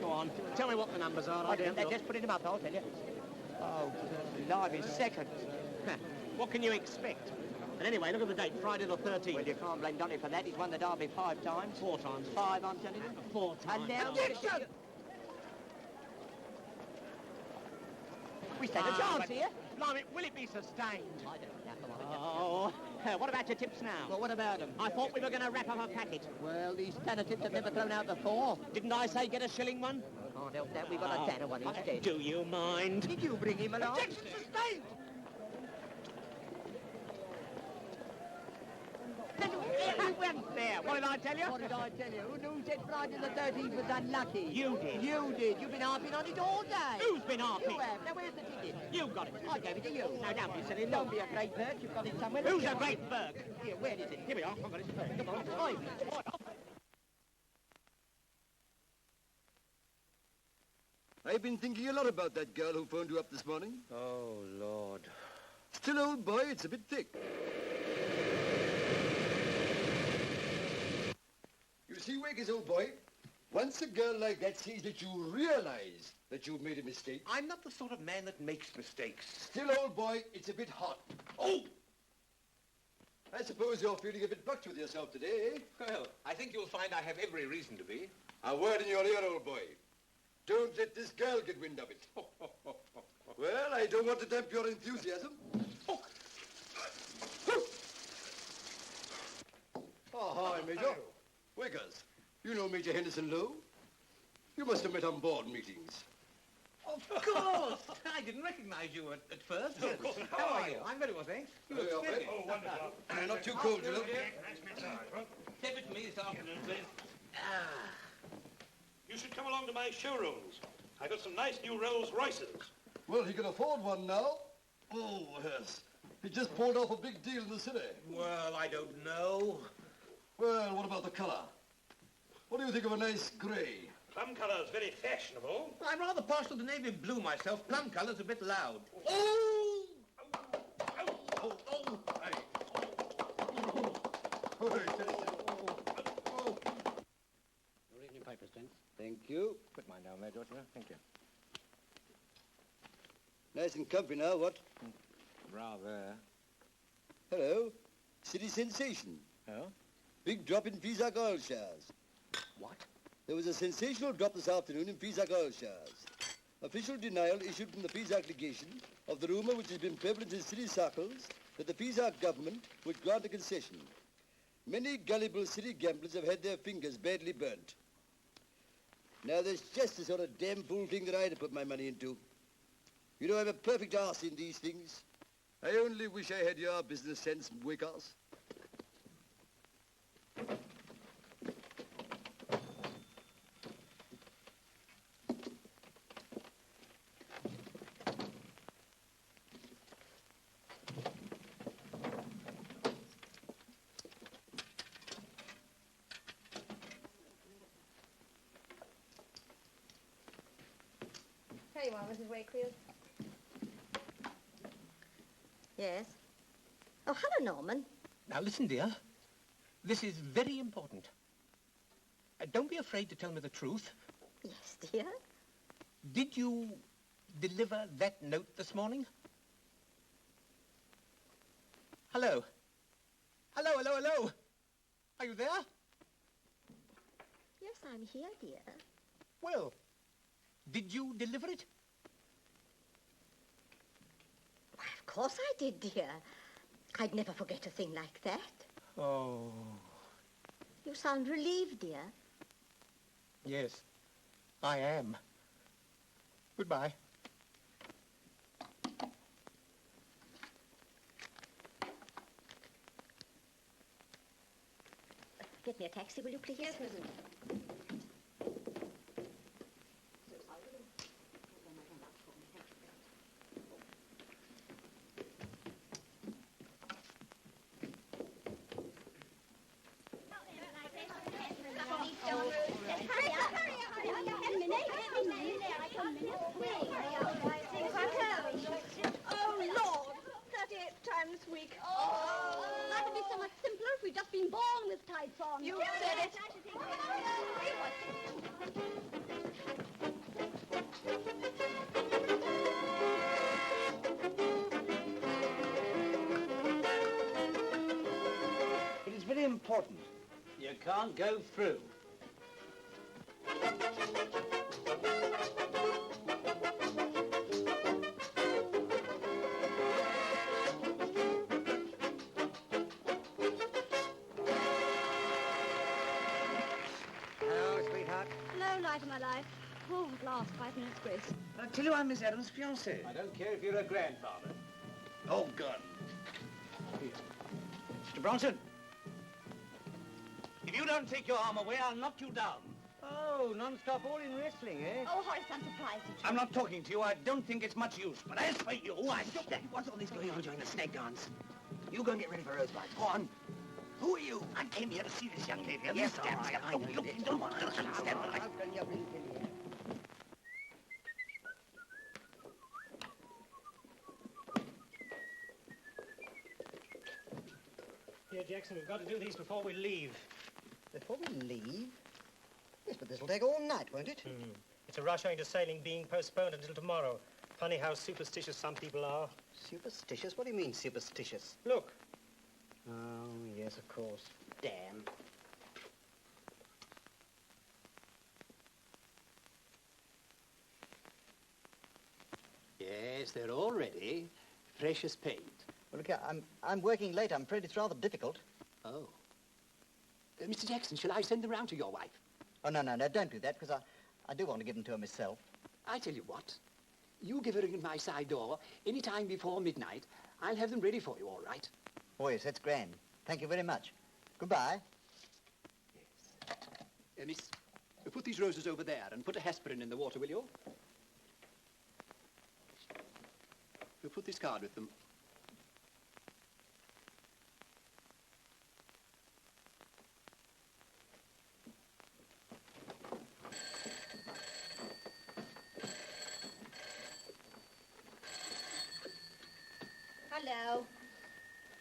Go on. Tell me what the numbers are. I don't know. Just putting him up, I'll tell you. Oh, blimey, second. What can you expect? And anyway, look at the date, Friday the 13th. Well, you can't blame Donny for that. He's won the derby 5 times. 4 times. 5, I'm telling you. 4 times. And now... Objection! We stand a chance here. Blimey, will it be sustained? I don't know. Oh, what about your tips now? Well, what about them? I thought we were going to wrap up a packet. Well, these tanner tips have never thrown out before. Didn't I say get a shilling one? Can't help that. We've got a tanner one instead. Do you mind? Did you bring him along? Objection sustained! You went there. What did I tell you? What did I tell you? Who said Friday the 13th was unlucky? You did. You did. You've been harping on it all day. Who's been harping? You have. Now, where's the ticket? You got it. I gave it to you. Now, don't be silly. Don't be a great bird. You've got it somewhere. Who's a great Burke? Here, where is it? Here we are. I've got it. Come on. Oi. I've been thinking a lot about that girl who phoned you up this morning. Oh, Lord. Still, old boy, it's a bit thick. You see, Wakers, old boy, once a girl like that sees that you realize that you've made a mistake. I'm not the sort of man that makes mistakes. Still, old boy, it's a bit hot. Oh! I suppose you're feeling a bit bucked with yourself today, eh? Well, I think you'll find I have every reason to be. A word in your ear, old boy. Don't let this girl get wind of it. Well, I don't want to damp your enthusiasm. Oh, hi, Major. Wiggers, you know Major Henderson Lowe? You must have met on board meetings. Of course! I didn't recognize you at first. Of course. How are you? I'm very well, thanks. You look splendid. Oh, wonderful. Not too cold, you know. Step it to me this afternoon, please. You should come along to my showrooms. I got some nice new Rolls Royces. Well, he can afford one now. Oh, yes. He just pulled off a big deal in the city. Well, I don't know. Well, what about the colour? What do you think of a nice grey? Plum colour's very fashionable. Well, I'm rather partial to navy blue myself. Plum colour's a bit loud. Oh! down there, George. Thank you. Nice and comfy now, what? Rather. Hello. City sensation. Oh? Big drop in Pisac oil showers. What? There was a sensational drop this afternoon in Pisac oil showers. Official denial issued from the Pisac legation of the rumour which has been prevalent in city circles that the Pisac government would grant a concession. Many gullible city gamblers have had their fingers badly burnt. Now, there's just the sort of damn fool thing that I'd have put my money into. You know, I'm a perfect arse in these things. I only wish I had your business sense, Wickers. Here you are, Mrs. Wakefield. Yes? Oh, hello, Norman. Now, listen, dear. This is very important. Don't be afraid to tell me the truth. Yes, dear? Did you deliver that note this morning? Hello? Hello, hello, hello? Are you there? Yes, I'm here, dear. Well, did you deliver it? Why, of course I did, dear. I'd never forget a thing like that. Oh, You sound relieved, dear. yes, I am. Goodbye. Get me a taxi, will you, please? Yes, Mrs. Oh, Lord! 38 times a week. Oh! Life would be so much simpler if we'd just been born with tights on. You said it. It is very important. You can't go through. Hello, sweetheart. Hello, light of my life. Oh, at last, 5 minutes grace. I tell you I'm Miss Adams' fiancée. I don't care if you're a grandfather. Oh, gun. Mr. Bronson. If you don't take your arm away, I'll knock you down. Oh, non-stop all in wrestling, eh? Oh, Horace, I'm surprised at you. I'm not talking to you. I don't think it's much use. But as for you, what's all this going on during the snake dance? You go and get ready for Rosebud. Go on. Who are you? I came here to see this young lady. Yes, all right. I know you did. Don't want to stand like... Here, Jackson, we've got to do these before we leave. Before we leave? Yes, but this'll take all night, won't it? It's a rush owing to sailing being postponed until tomorrow. Funny how superstitious some people are. Superstitious? What do you mean, superstitious? Look. Oh, yes, of course. Damn. Yes, they're all ready. Fresh as paint. Well, look here, I'm working late. I'm afraid it's rather difficult. Oh. Mr. Jackson, shall I send them round to your wife? Oh, no, don't do that, because I do want to give them to her myself. I tell you what. You give her a ring at my side door any time before midnight. I'll have them ready for you, all right? Oh, yes, that's grand. Thank you very much. Goodbye. Miss, put these roses over there and put a aspirin in the water, will you? You put this card with them. Hello.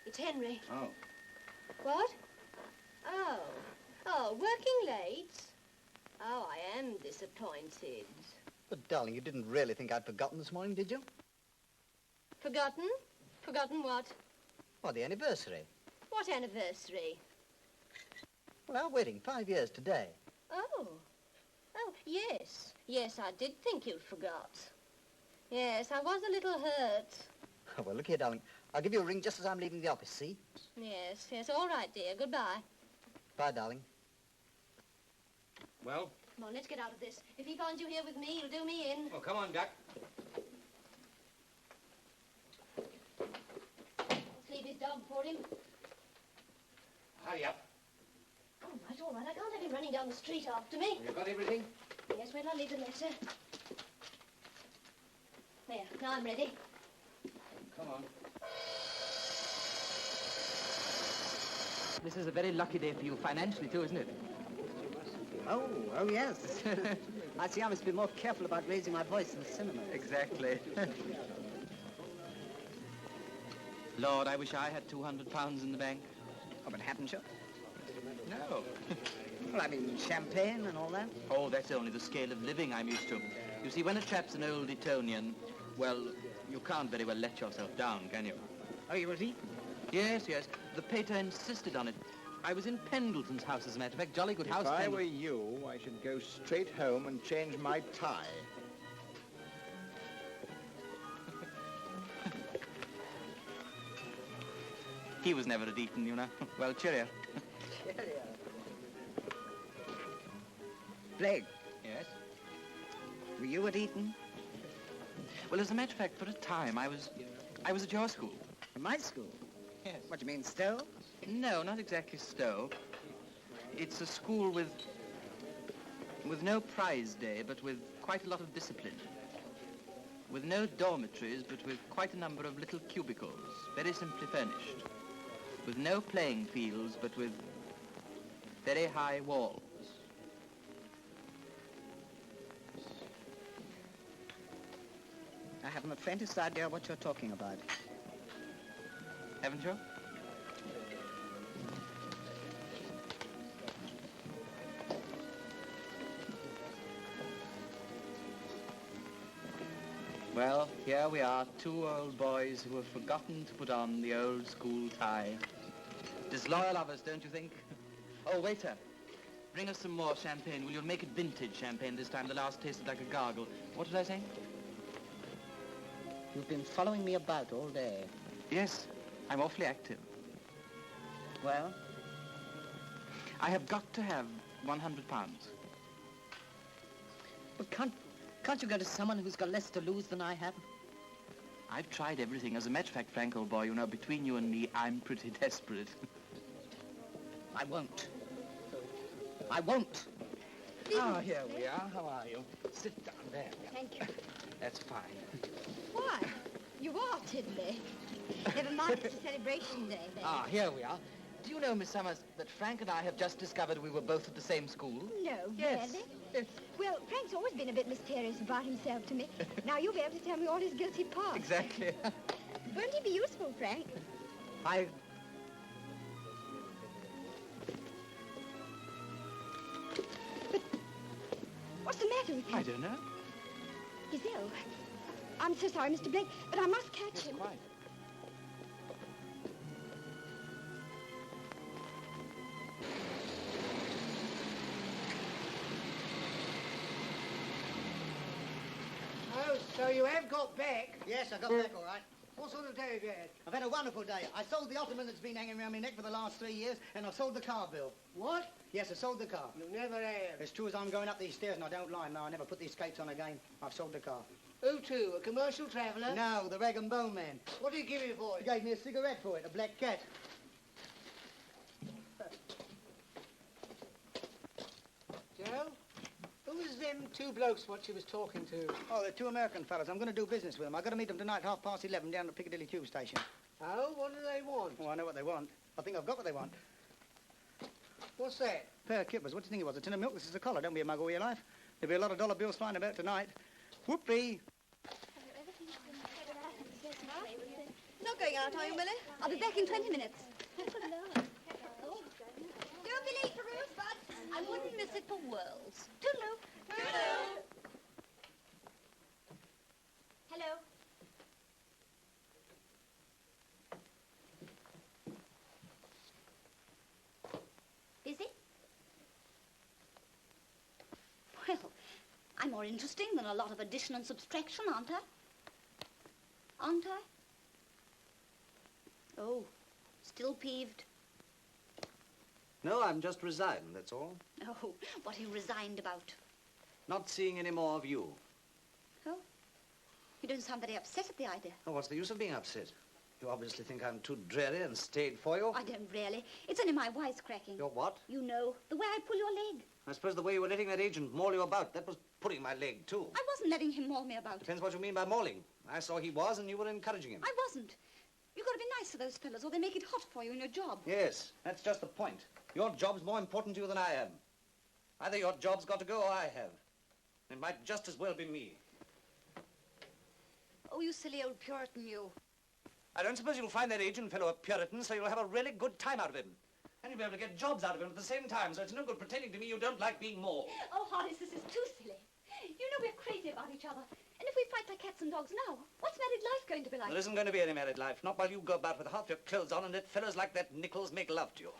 It's Henry. Oh. What? Oh. Oh, working late? Oh, I am disappointed. But, darling, you didn't really think I'd forgotten this morning, did you? Forgotten? Forgotten what? Well, the anniversary. What anniversary? Well, our wedding, 5 years today. Oh. Oh, yes. Yes, I did think you forgot. Yes, I was a little hurt. Oh, well, look here, darling. I'll give you a ring just as I'm leaving the office, see? Yes, yes, all right, dear. Goodbye. Bye, darling. Well? Come on, let's get out of this. If he finds you here with me, he'll do me in. Oh, come on, Duck. Let's leave his dog for him. Hurry up. All right. I can't have him running down the street after me. You got everything? Yes, where'll I leave the letter? There, now I'm ready. Come on. This is a very lucky day for you financially, too, isn't it? Oh, yes. I see I must be more careful about raising my voice in the cinema. Exactly. Lord, I wish I had £200 in the bank. Oh, but haven't you? No. Well, I mean, champagne and all that? Oh, that's only the scale of living I'm used to. You see, when a chap's an old Etonian, well, you can't very well let yourself down, can you? Oh, you was eating? Yes, yes. The pater insisted on it. I was in Pendleton's house, as a matter of fact. Jolly good house. If I were you, I should go straight home and change my tie. He was never at Eton, you know. Well, cheerio. Cheerio. Blake. Yes? Were you at Eton? Well, as a matter of fact, for a time, I was at your school. At my school? Yes. What, do you mean Stowe? No, not exactly Stowe. It's a school with no prize day, but with quite a lot of discipline. With no dormitories, but with quite a number of little cubicles, very simply furnished. With no playing fields, but with very high walls. I haven't the faintest idea what you're talking about. Haven't you? Well, here we are, two old boys who have forgotten to put on the old school tie. Disloyal of us, don't you think? Oh, waiter, bring us some more champagne. Will you make it vintage champagne this time? The last tasted like a gargle. What was I saying? You've been following me about all day. Yes, I'm awfully active. Well? I have got to have £100. But can't you go to someone who's got less to lose than I have? I've tried everything. As a matter of fact, Frank, old boy, you know, between you and me, I'm pretty desperate. I won't. I won't. Ah, here we are. How are you? Sit down there. Thank you. That's fine. Why? You are tiddly. Never mind, it's a celebration day then. Ah, here we are. Do you know, Miss Summers, that Frank and I have just discovered we were both at the same school? No, Yes. really? Yes. Well, Frank's always been a bit mysterious about himself to me. Now you'll be able to tell me all his guilty parts. Exactly. Won't he be useful, Frank? What's the matter with him? I don't know. He's ill. I'm so sorry, Mr. Blake, but I must catch him. Quite. Oh, so you have got back? Yes, I got back all right. What sort of day have you had? I've had a wonderful day. I sold the ottoman that's been hanging around my neck for the last 3 years, and I've sold the car bill. What? Yes, I sold the car. You never have. It's true as I'm going up these stairs, and I don't lie. No, I never put these skates on again. I've sold the car. Who to? A commercial traveller? No, the rag and bone man. What did he give you for He it? gave me a cigarette for it, a black cat. Joe? Who was them two blokes what you was talking to? Oh, they're two American fellas. I'm going to do business with them. I've got to meet them tonight, 11:30, down at Piccadilly Tube Station. Oh, what do they want? Oh, I know what they want. I think I've got what they want. What's that? Pair of kippers. What do you think it was? A tin of milk? This is a collar. Don't be a mug all your life. There'll be a lot of dollar bills flying about tonight. Whoopee! Not going out, are you, Willie? I'll be back in 20 minutes. Don't be late for Rosebud. I wouldn't miss it for worlds. Toodaloo. Toodaloo. Hello. Busy? Well, I'm more interesting than a lot of addition and subtraction, aren't I? Aren't I? Oh, still peeved. No, I'm just resigned, that's all. Oh, what are you resigned about? Not seeing any more of you. Oh, you don't sound very upset at the idea. Oh, what's the use of being upset? You obviously think I'm too dreary and stayed for you. I don't really. It's only my wisecracking. Your what? You know, the way I pull your leg. I suppose the way you were letting that agent maul you about, that was pulling my leg, too. I wasn't letting him maul me about. Depends what you mean by mauling. I saw he was, and you were encouraging him. I wasn't. You've got to be nice to those fellas, or they make it hot for you in your job. Yes, that's just the point. Your job's more important to you than I am. Either your job's got to go, or I have. It might just as well be me. Oh, you silly old Puritan, you. I don't suppose you'll find that agent fellow a Puritan, so you'll have a really good time out of him. And you'll be able to get jobs out of him at the same time, so it's no good pretending to me you don't like being mauled. Oh, Horace, this is too silly. You know we're crazy about each other. And if we fight like cats and dogs now, what's married life going to be like? There isn't going to be any married life, not while you go about with half your clothes on and let fellows like that Nichols make love to you.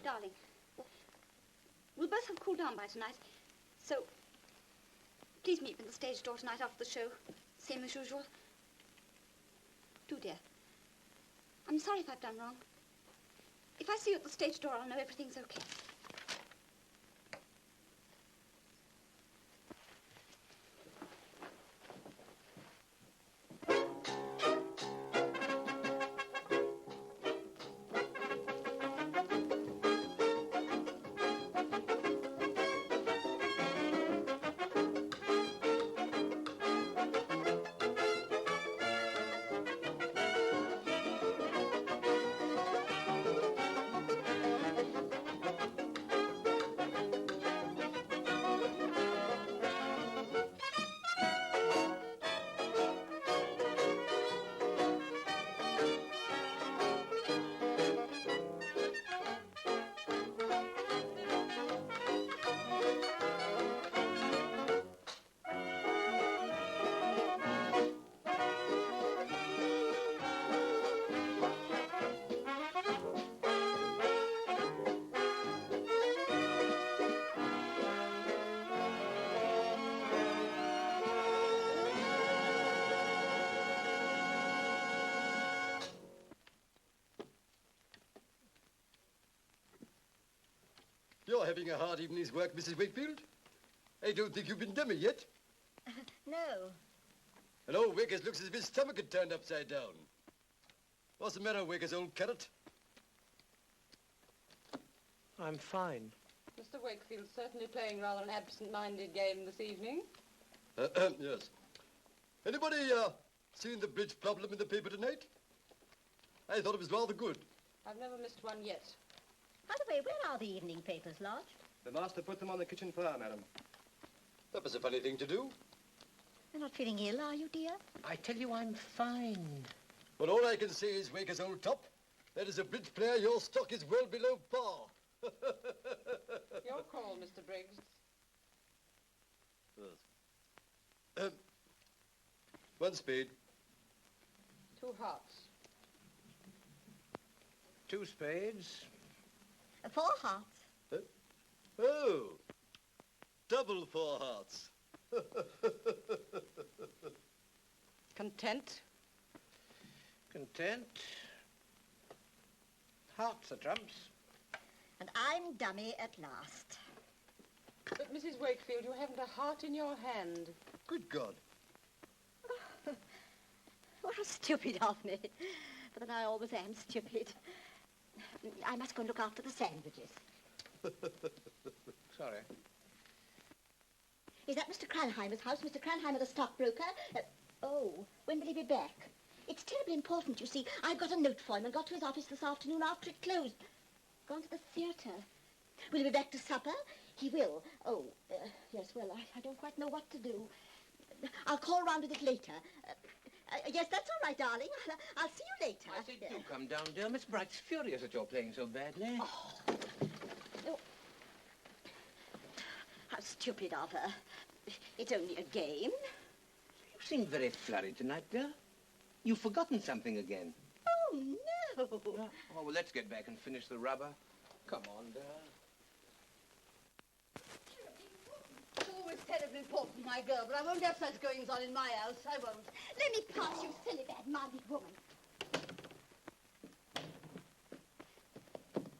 Darling, we'll both have cooled down by tonight. So, please meet me at the stage door tonight after the show. Same as usual. Do, dear. I'm sorry if I've done wrong. If I see you at the stage door, I'll know everything's okay. You're having a hard evening's work, Mrs. Wakefield. I don't think you've been dummy yet. No. And old Wakers looks as if his stomach had turned upside down. What's the matter, Wakers, old carrot? I'm fine. Mr. Wakefield's certainly playing rather an absent-minded game this evening. Yes. Anybody, seen the bridge problem in the paper tonight? I thought it was rather good. I've never missed one yet. By the way, where are the evening papers lodged? The master put them on the kitchen floor, madam. That was a funny thing to do. You're not feeling ill, are you, dear? I tell you, I'm fine. Well, all I can say is, Wakers, old top, that as a bridge player, your stock is well below par. Your call, Mr. Briggs. Yes. One spade. 2 hearts. 2 spades. 4 hearts. Oh, double 4 hearts. Content? Content. Hearts are trumps. And I'm dummy at last. But, Mrs. Wakefield, you haven't a heart in your hand. Good God. What a stupid of me. But then I always am stupid. I must go and look after the sandwiches. Sorry. Is that Mr. Cranheimer's house? Mr. Cranheimer, the stockbroker? Oh, when will he be back? It's terribly important, you see. I've got a note for him and got to his office this afternoon after it closed. Gone to the theatre. Will he be back to supper? He will. Oh, yes, well, I don't quite know what to do. I'll call round with it later. Yes, that's all right, darling. I'll see you later. I say, do come down, dear. Miss Bright's furious that you're playing so badly. Oh. How stupid of her. It's only a game. You seem very flurried tonight, dear. You've forgotten something again. Oh, no. Oh, well, let's get back and finish the rubber. Come on, dear. It's always terribly important, my girl, but I won't have such goings-on in my house. I won't. Let me pass, you silly, bad-minded woman.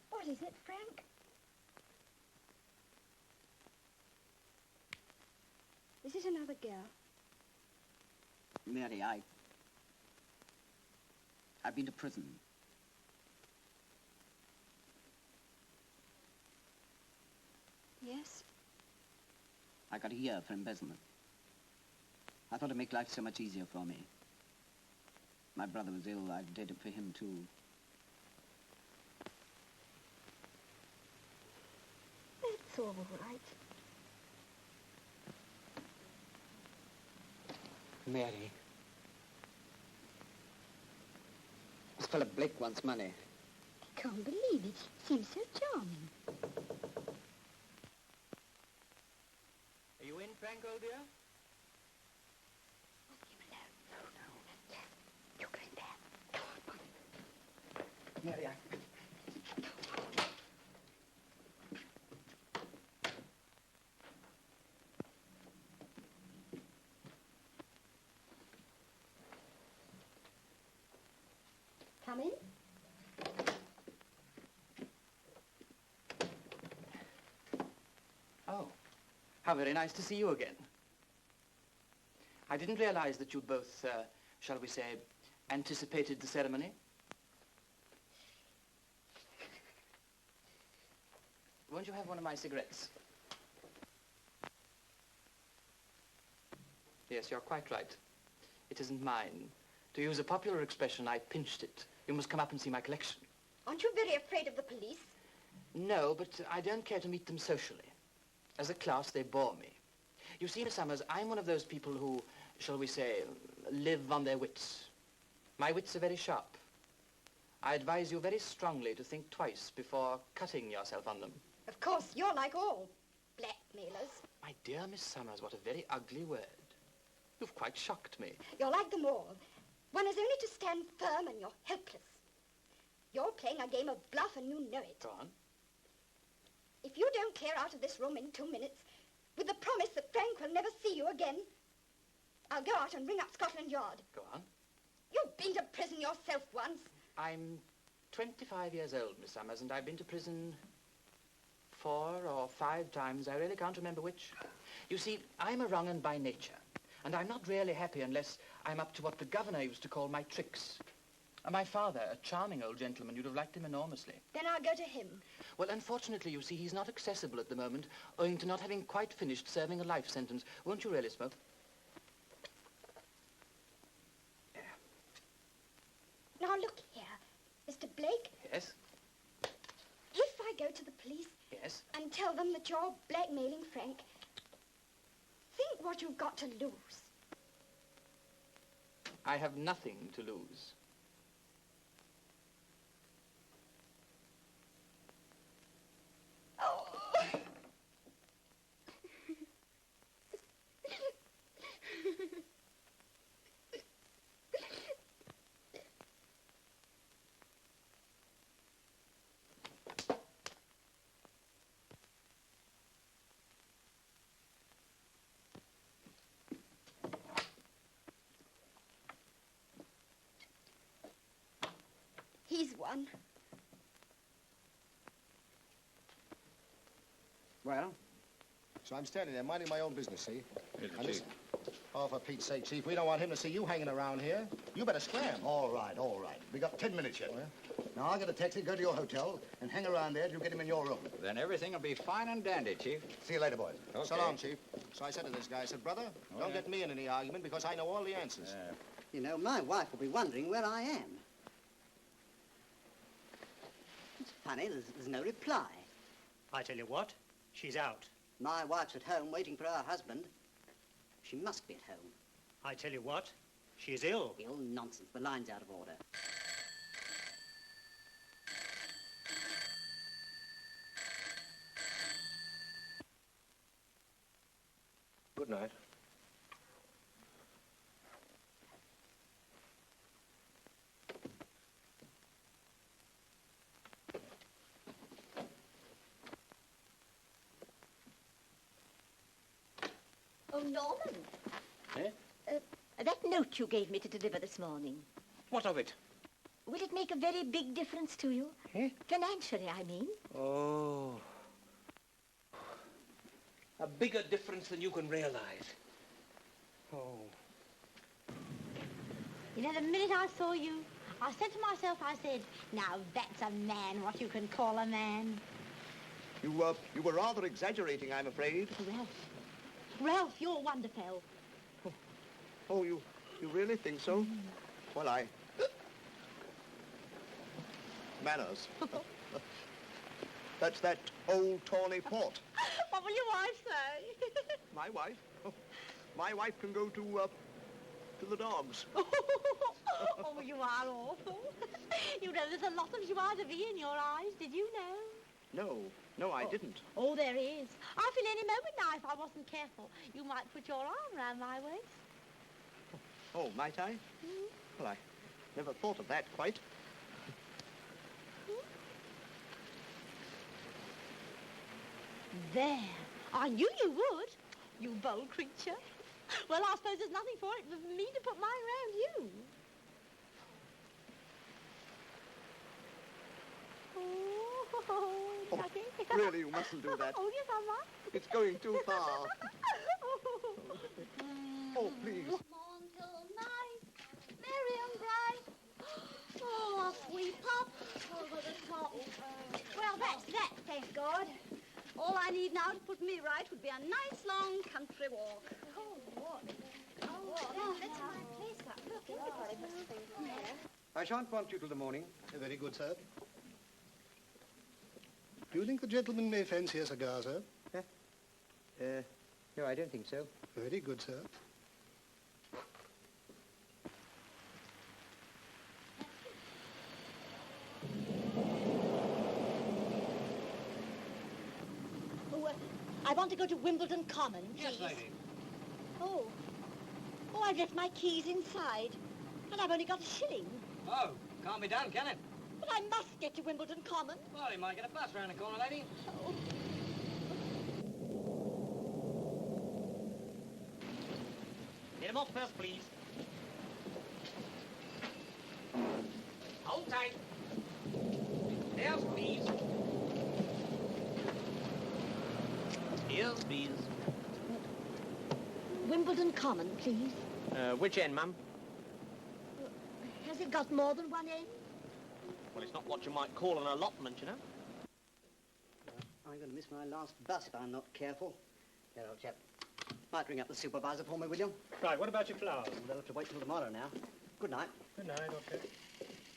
What is it, Frank? Is it another girl? Mary, I've been to prison. Yes? I got a year for embezzlement. I thought it'd make life so much easier for me. My brother was ill. I did it for him, too. That's all right. Mary. This fellow Blake wants money. I can't believe it. Seems so charming. Are you in, Frank, old dear? You go in there. Come on. Mary, Come in. Oh, how very nice to see you again. I didn't realize that you'd both, shall we say, anticipated the ceremony. Won't you have one of my cigarettes? Yes, you're quite right. It isn't mine. To use a popular expression, I pinched it. You must come up and see my collection. Aren't you very afraid of the police? No, but I don't care to meet them socially. As a class, they bore me. You see, Miss Summers, I'm one of those people who, shall we say, live on their wits. My wits are very sharp. I advise you very strongly to think twice before cutting yourself on them. Of course, you're like all blackmailers. My dear Miss Summers, what a very ugly word. You've quite shocked me. You're like them all. One has only to stand firm and you're helpless. You're playing a game of bluff and you know it. Go on. If you don't clear out of this room in 2 minutes, with the promise that Frank will never see you again, I'll go out and ring up Scotland Yard. Go on. You've been to prison yourself once. I'm 25 years old, Miss Summers, and I've been to prison 4 or 5 times. I really can't remember which. You see, I'm a wrong 'un by nature, and I'm not really happy unless I'm up to what the governor used to call my tricks. My father, a charming old gentleman, you'd have liked him enormously. Then I'll go to him. Well, unfortunately, you see, he's not accessible at the moment, owing to not having quite finished serving a life sentence. Won't you really smoke? Now look here, Mr. Blake. Yes? If I go to the police Yes? and tell them that you're blackmailing Frank, think what you've got to lose. I have nothing to lose. Oh. He's one. Well? So I'm standing there minding my own business, see? And listen, oh, for Pete's sake, Chief, we don't want him to see you hanging around here. You better scram. All right, all right. We got 10 minutes yet. Now, I'll get a taxi, go to your hotel, and hang around there till you get him in your room. Then everything will be fine and dandy, Chief. See you later, boys. Okay. So long, Chief. So I said to this guy, I said, brother, don't get me in any argument because I know all the answers. You know, my wife will be wondering where I am. It's funny, there's no reply. I tell you what, she's out. My wife's at home waiting for her husband. She must be at home. I tell you what, She's ill. Ill? Nonsense. The line's out of order. Good night. Oh, Norman. Eh? That note you gave me to deliver this morning. What of it? Will it make a very big difference to you? Eh? Financially, I mean. Oh. A bigger difference than you can realize. Oh. You know, the minute I saw you, I said to myself, I said, now that's a man, what you can call a man. You were rather exaggerating, I'm afraid. Ralph, you're wonderful. Oh, you really think so? Well, Manners. That's that old tawny pot. What will your wife say? My wife? Oh, my wife can go to the dogs. Oh, you are awful. You know, there's a lot of joie de vie in your eyes. Did you know? No, I didn't. Oh, there is. I feel any moment now, if I wasn't careful, you might put your arm round my waist. Oh, might I? Well, I never thought of that quite. There. I knew you would, you bold creature. Well, I suppose there's nothing for it but for me to put mine round you. Oh, Really, you mustn't do that. Oh, yes, I must. It's going too far. Oh, please. Until night, merry and bright. Oh, a sweet pop over the top. Well, that's that, thank God. All I need now to put me right would be a nice long country walk. Oh, what? Oh, that's my place up. Look, everybody must think there. I shan't want you till the morning. Very good, sir. Do you think the gentleman may fancy a cigar, sir? No, I don't think so. Very good, sir. Oh, I want to go to Wimbledon Common, please. Yes, lady. Oh. Oh, I've left my keys inside. And I've only got a shilling. Oh, can't be done, can it? But I must get to Wimbledon Common. Well, you might get a bus round the corner, lady. Oh. Get him off first, please. Hold tight. Ears, please. Ears, please. Wimbledon Common, please. Which end, ma'am? Has it got more than one end? Well, it's not what you might call an allotment, you know. I'm going to miss my last bus if I'm not careful. There, old chap. Might ring up the supervisor for me, will you? Right, what about your flowers? They'll have to wait till tomorrow now. Good night. Good night, okay.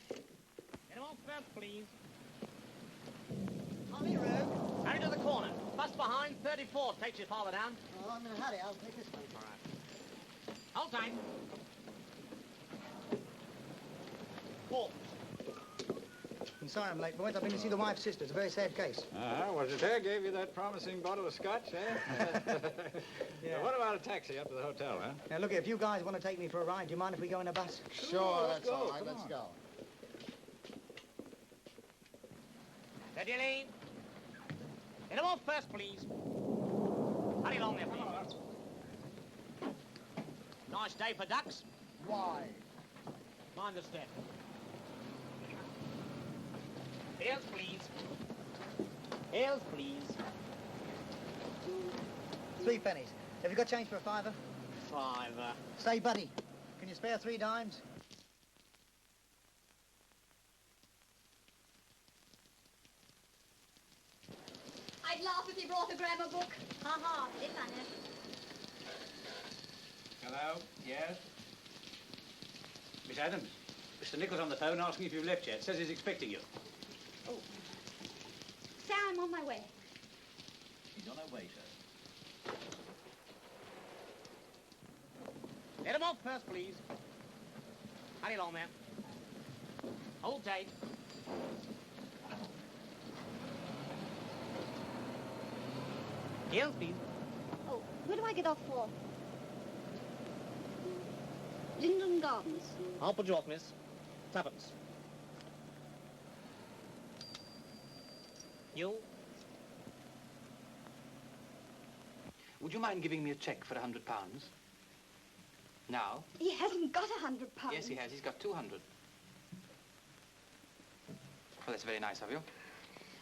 Get him off first, please. On your road. Hurry to the corner. Bus behind, 34. Takes you farther down. Oh, I'm in a hurry. I'll take this one. All right. Hold tight. Port. I'm sorry I'm late, boys. I've been to see the wife's sister. It's a very sad case. Was it her gave you that promising bottle of scotch, eh? Yeah. What about a taxi up to the hotel, huh? Now, look, if you guys want to take me for a ride, do you mind if we go in a bus? Sure, that's all right. Let's go. Steady, Lee. Get him off first, please. Hurry along there, please. Nice day for ducks. Why? Mind the step. Heels, please. Heels, please. 3 pennies. Have you got change for a fiver? Fiver. Say, buddy, can you spare 3 dimes? I'd laugh if he brought a grammar book. Ha-ha, did I know? Hello? Yes? Miss Adams, Mr. Nichols on the phone asking if you've left yet. Says he's expecting you. Oh. Sir, I'm on my way. She's on her way, sir. Let him off first, please. Hurry along there. Hold tight. Heels, please. Oh, where do I get off for? Linden Gardens. I'll put you off, miss. Tuppence. You? Would you mind giving me a cheque for £100? Now? He hasn't got £100. Yes, he has. He's got 200. Well, that's very nice of you.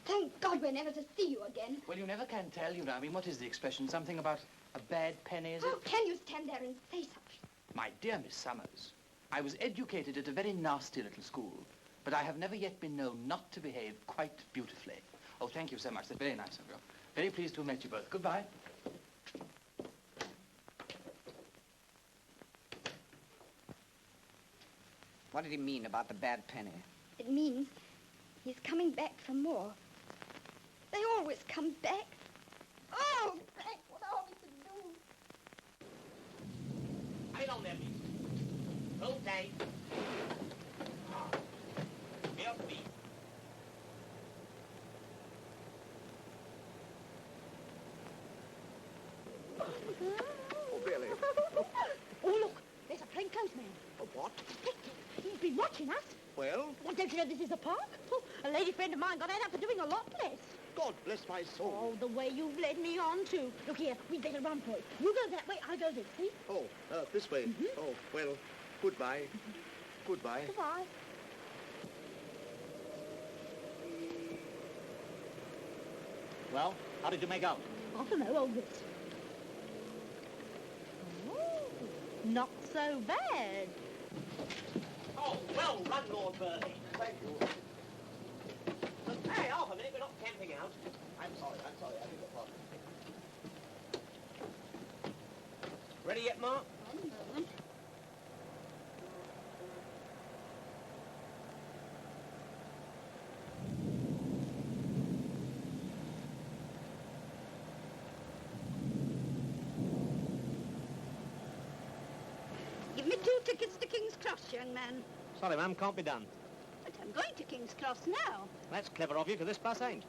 Thank God we're never to see you again. Well, you never can tell, you know. I mean, what is the expression? Something about a bad penny, is it? How can you stand there and say such? My dear Miss Summers, I was educated at a very nasty little school, but I have never yet been known not to behave quite beautifully. Oh, thank you so much. That's very nice of you. Very pleased to have met you both. Goodbye. What did he mean about the bad penny? It means he's coming back for more. They always come back. Oh, back. What are we to do? Hurry along there, please. Hold tight. Be off me. Oh, really? Oh, look. There's a plainclothesman. A what? He's been watching us. Well? Well, don't you know this is a park? Oh, a lady friend of mine got out for doing a lot less. God bless my soul. Oh, the way you've led me on to. Look here, we'd better run for it. You go that way, I go this, see? Oh, this way. Oh, well, goodbye. Goodbye. Goodbye. Well, how did you make out? I don't know, old Ritz. Oh, not so bad. Oh, well run, Lord Burley. Thank you. Hey, half a minute, we're not camping out. I'm sorry, I beg your pardon. Ready yet, Mark? One moment. Give me 2 tickets to King's Cross, young man. Sorry, ma'am, can't be done. But I'm going to King's Cross now. That's clever of you, because this bus ain't.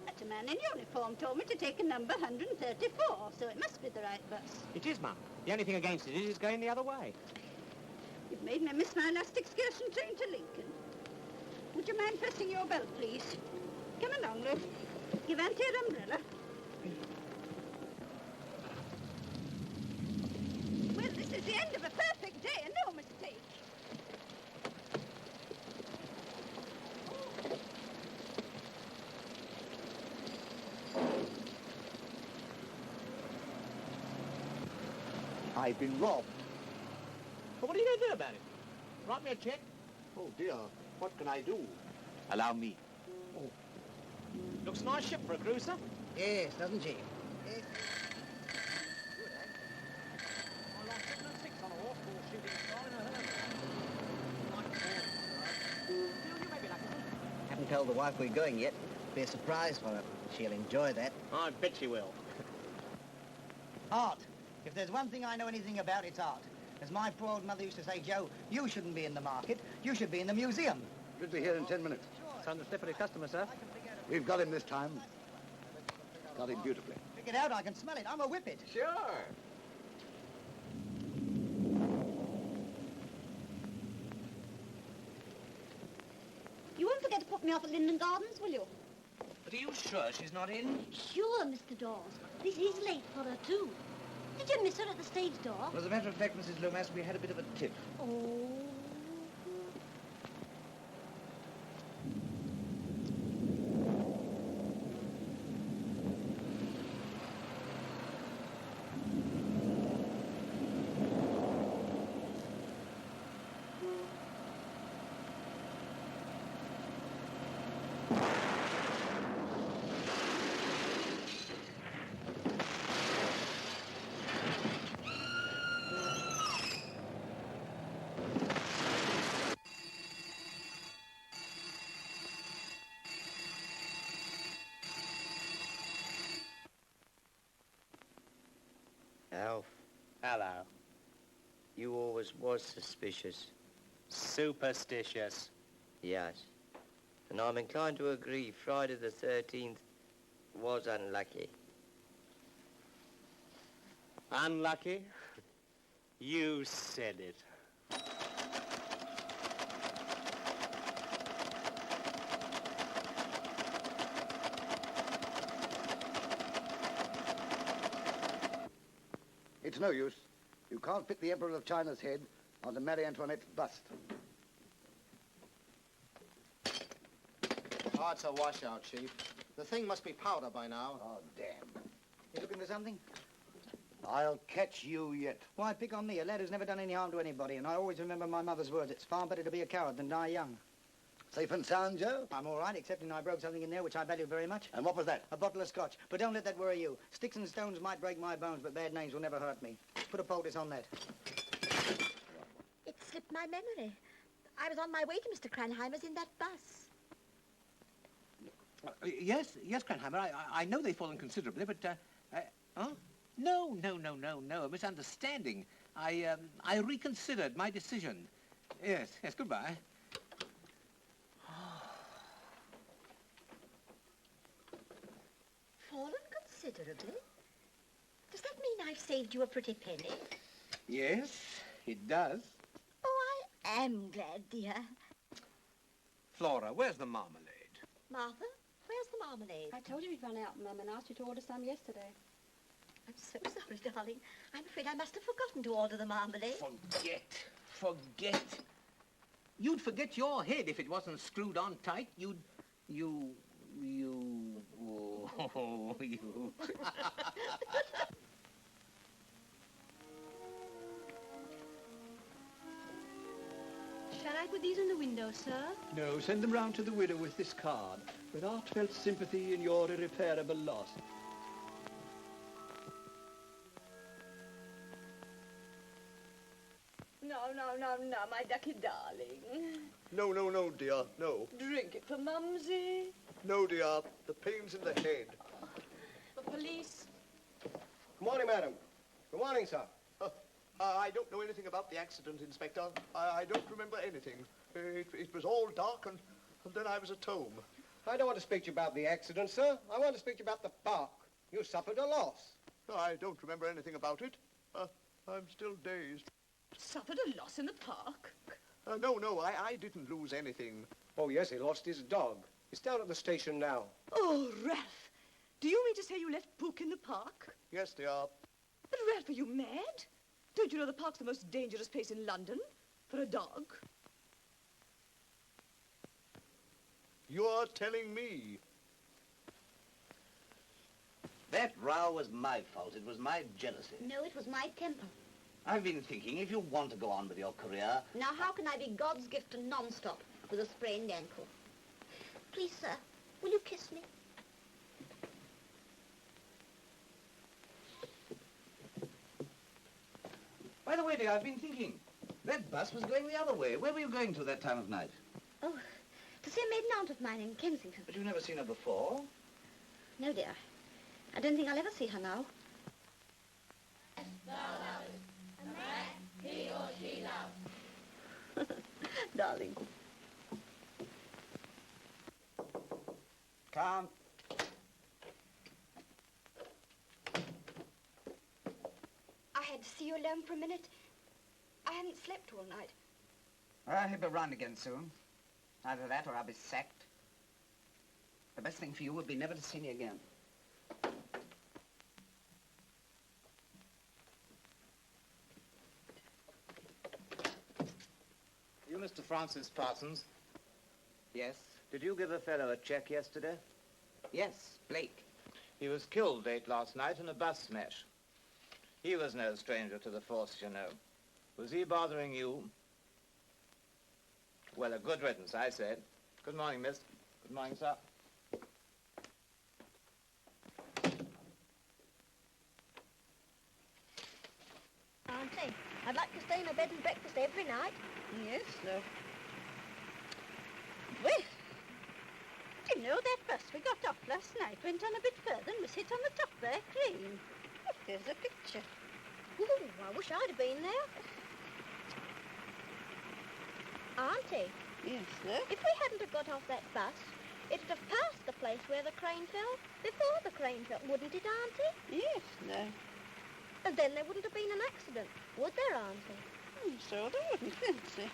That man in uniform told me to take a number 134, so it must be the right bus. It is, ma'am. The only thing against it is it's going the other way. You've made me miss my last excursion train to Lincoln. Would you mind pressing your belt, please? Come along, Lou. Give Auntie your umbrella. Well, this is the end of a perfect day, and no mistake. I've been robbed. But what are you going to do about it? Write me a check? Oh, dear. What can I do? Allow me. Oh. Looks a nice ship for a cruiser. Yes, doesn't she? I lost 7 and 6 on a horse ball shooting star in a herd. You may be lucky. Haven't told the wife we're going yet. Be a surprise for her. She'll enjoy that. I bet she will. Art. If there's one thing I know anything about, it's art. As my poor old mother used to say, Joe, you shouldn't be in the market. You should be in the museum. We'll be here in 10 minutes. Sounds a slippery customer, sir. We've got him this time. Got him beautifully. Pick it out, I can smell it. I'm a whippet. Sure. You won't forget to put me off at Linden Gardens, will you? But are you sure she's not in? Sure, Mr. Dawes. This is late for her, too. Did you miss her at the stage door? Well, as a matter of fact, Mrs. Lomas, we had a bit of a tip. Oh. Alf. Hello. You always was suspicious. Superstitious. Yes. And I'm inclined to agree Friday the 13th was unlucky. Unlucky? You said it. It's no use. You can't fit the Emperor of China's head onto Marie Antoinette's bust. Oh, it's a washout, Chief. The thing must be powder by now. Oh, damn. You looking for something? I'll catch you yet. Why pick on me, a lad who's never done any harm to anybody, and I always remember my mother's words. It's far better to be a coward than die young. Safe and sound, Joe? I'm all right, excepting I broke something in there which I value very much. And what was that? A bottle of scotch. But don't let that worry you. Sticks and stones might break my bones, but bad names will never hurt me. Put a poultice on that. It slipped my memory. I was on my way to Mr. Cranheimer's in that bus. Yes, Cranheimer, I know they've fallen considerably, but, huh? No, a misunderstanding. I reconsidered my decision. Yes, goodbye. Fallen considerably? Does that mean I've saved you a pretty penny? Yes, it does. Oh, I am glad, dear. Flora, where's the marmalade? Martha, where's the marmalade? I told you we'd run out, Mum, and asked you to order some yesterday. I'm so sorry, darling. I'm afraid I must have forgotten to order the marmalade. Forget. You'd forget your head if it wasn't screwed on tight. You. Shall I put these in the window, sir? No, send them round to the widow with this card, with heartfelt sympathy in your irreparable loss. No, my ducky darling. No, dear, no. Drink it for Mumsy. No, dear, the pain's in the head. The police. Good morning, madam. Good morning, sir. I don't know anything about the accident, Inspector. I don't remember anything. It was all dark, and then I was at home. I don't want to speak to you about the accident, sir. I want to speak to you about the park. You suffered a loss. I don't remember anything about it. I'm still dazed. Suffered a loss in the park? No, I didn't lose anything. Oh, yes, he lost his dog. He's down at the station now. Oh, Ralph. Do you mean to say you left Book in the park? Yes, dear. But, Ralph, are you mad? Don't you know the park's the most dangerous place in London for a dog? You're telling me. That row was my fault. It was my jealousy. No, it was my temper. I've been thinking, if you want to go on with your career... Now, how can I be God's gift to non-stop with a sprained ankle? Please, sir, will you kiss me? By the way, dear, I've been thinking. That bus was going the other way. Where were you going to that time of night? Oh, to see a maiden aunt of mine in Kensington. But you've never seen her before? No, dear. I don't think I'll ever see her now. He or she loves. Darling. Come. I had to see you alone for a minute. I hadn't slept all night. Well, he'll be round again soon. Either that or I'll be sacked. The best thing for you would be never to see me again. You Mr. Francis Parsons? Yes? Did you give a fellow a check yesterday? Yes, Blake. He was killed late last night in a bus smash. He was no stranger to the force, you know. Was he bothering you? Well, a good riddance, I said. Good morning, miss. Good morning, sir. Auntie, I'd like to stay in a bed and breakfast every night. Yes, love. Well, do you know that bus we got off last night went on a bit further and was hit on the top there, clean. Look, there's a picture. Ooh, I wish I'd have been there. Auntie. Yes, sir? If we hadn't have got off that bus, it'd have passed the place where the crane fell before the crane fell, wouldn't it, Auntie? Yes, sir. And then there wouldn't have been an accident, would there, Auntie? So there wouldn't, Fancy.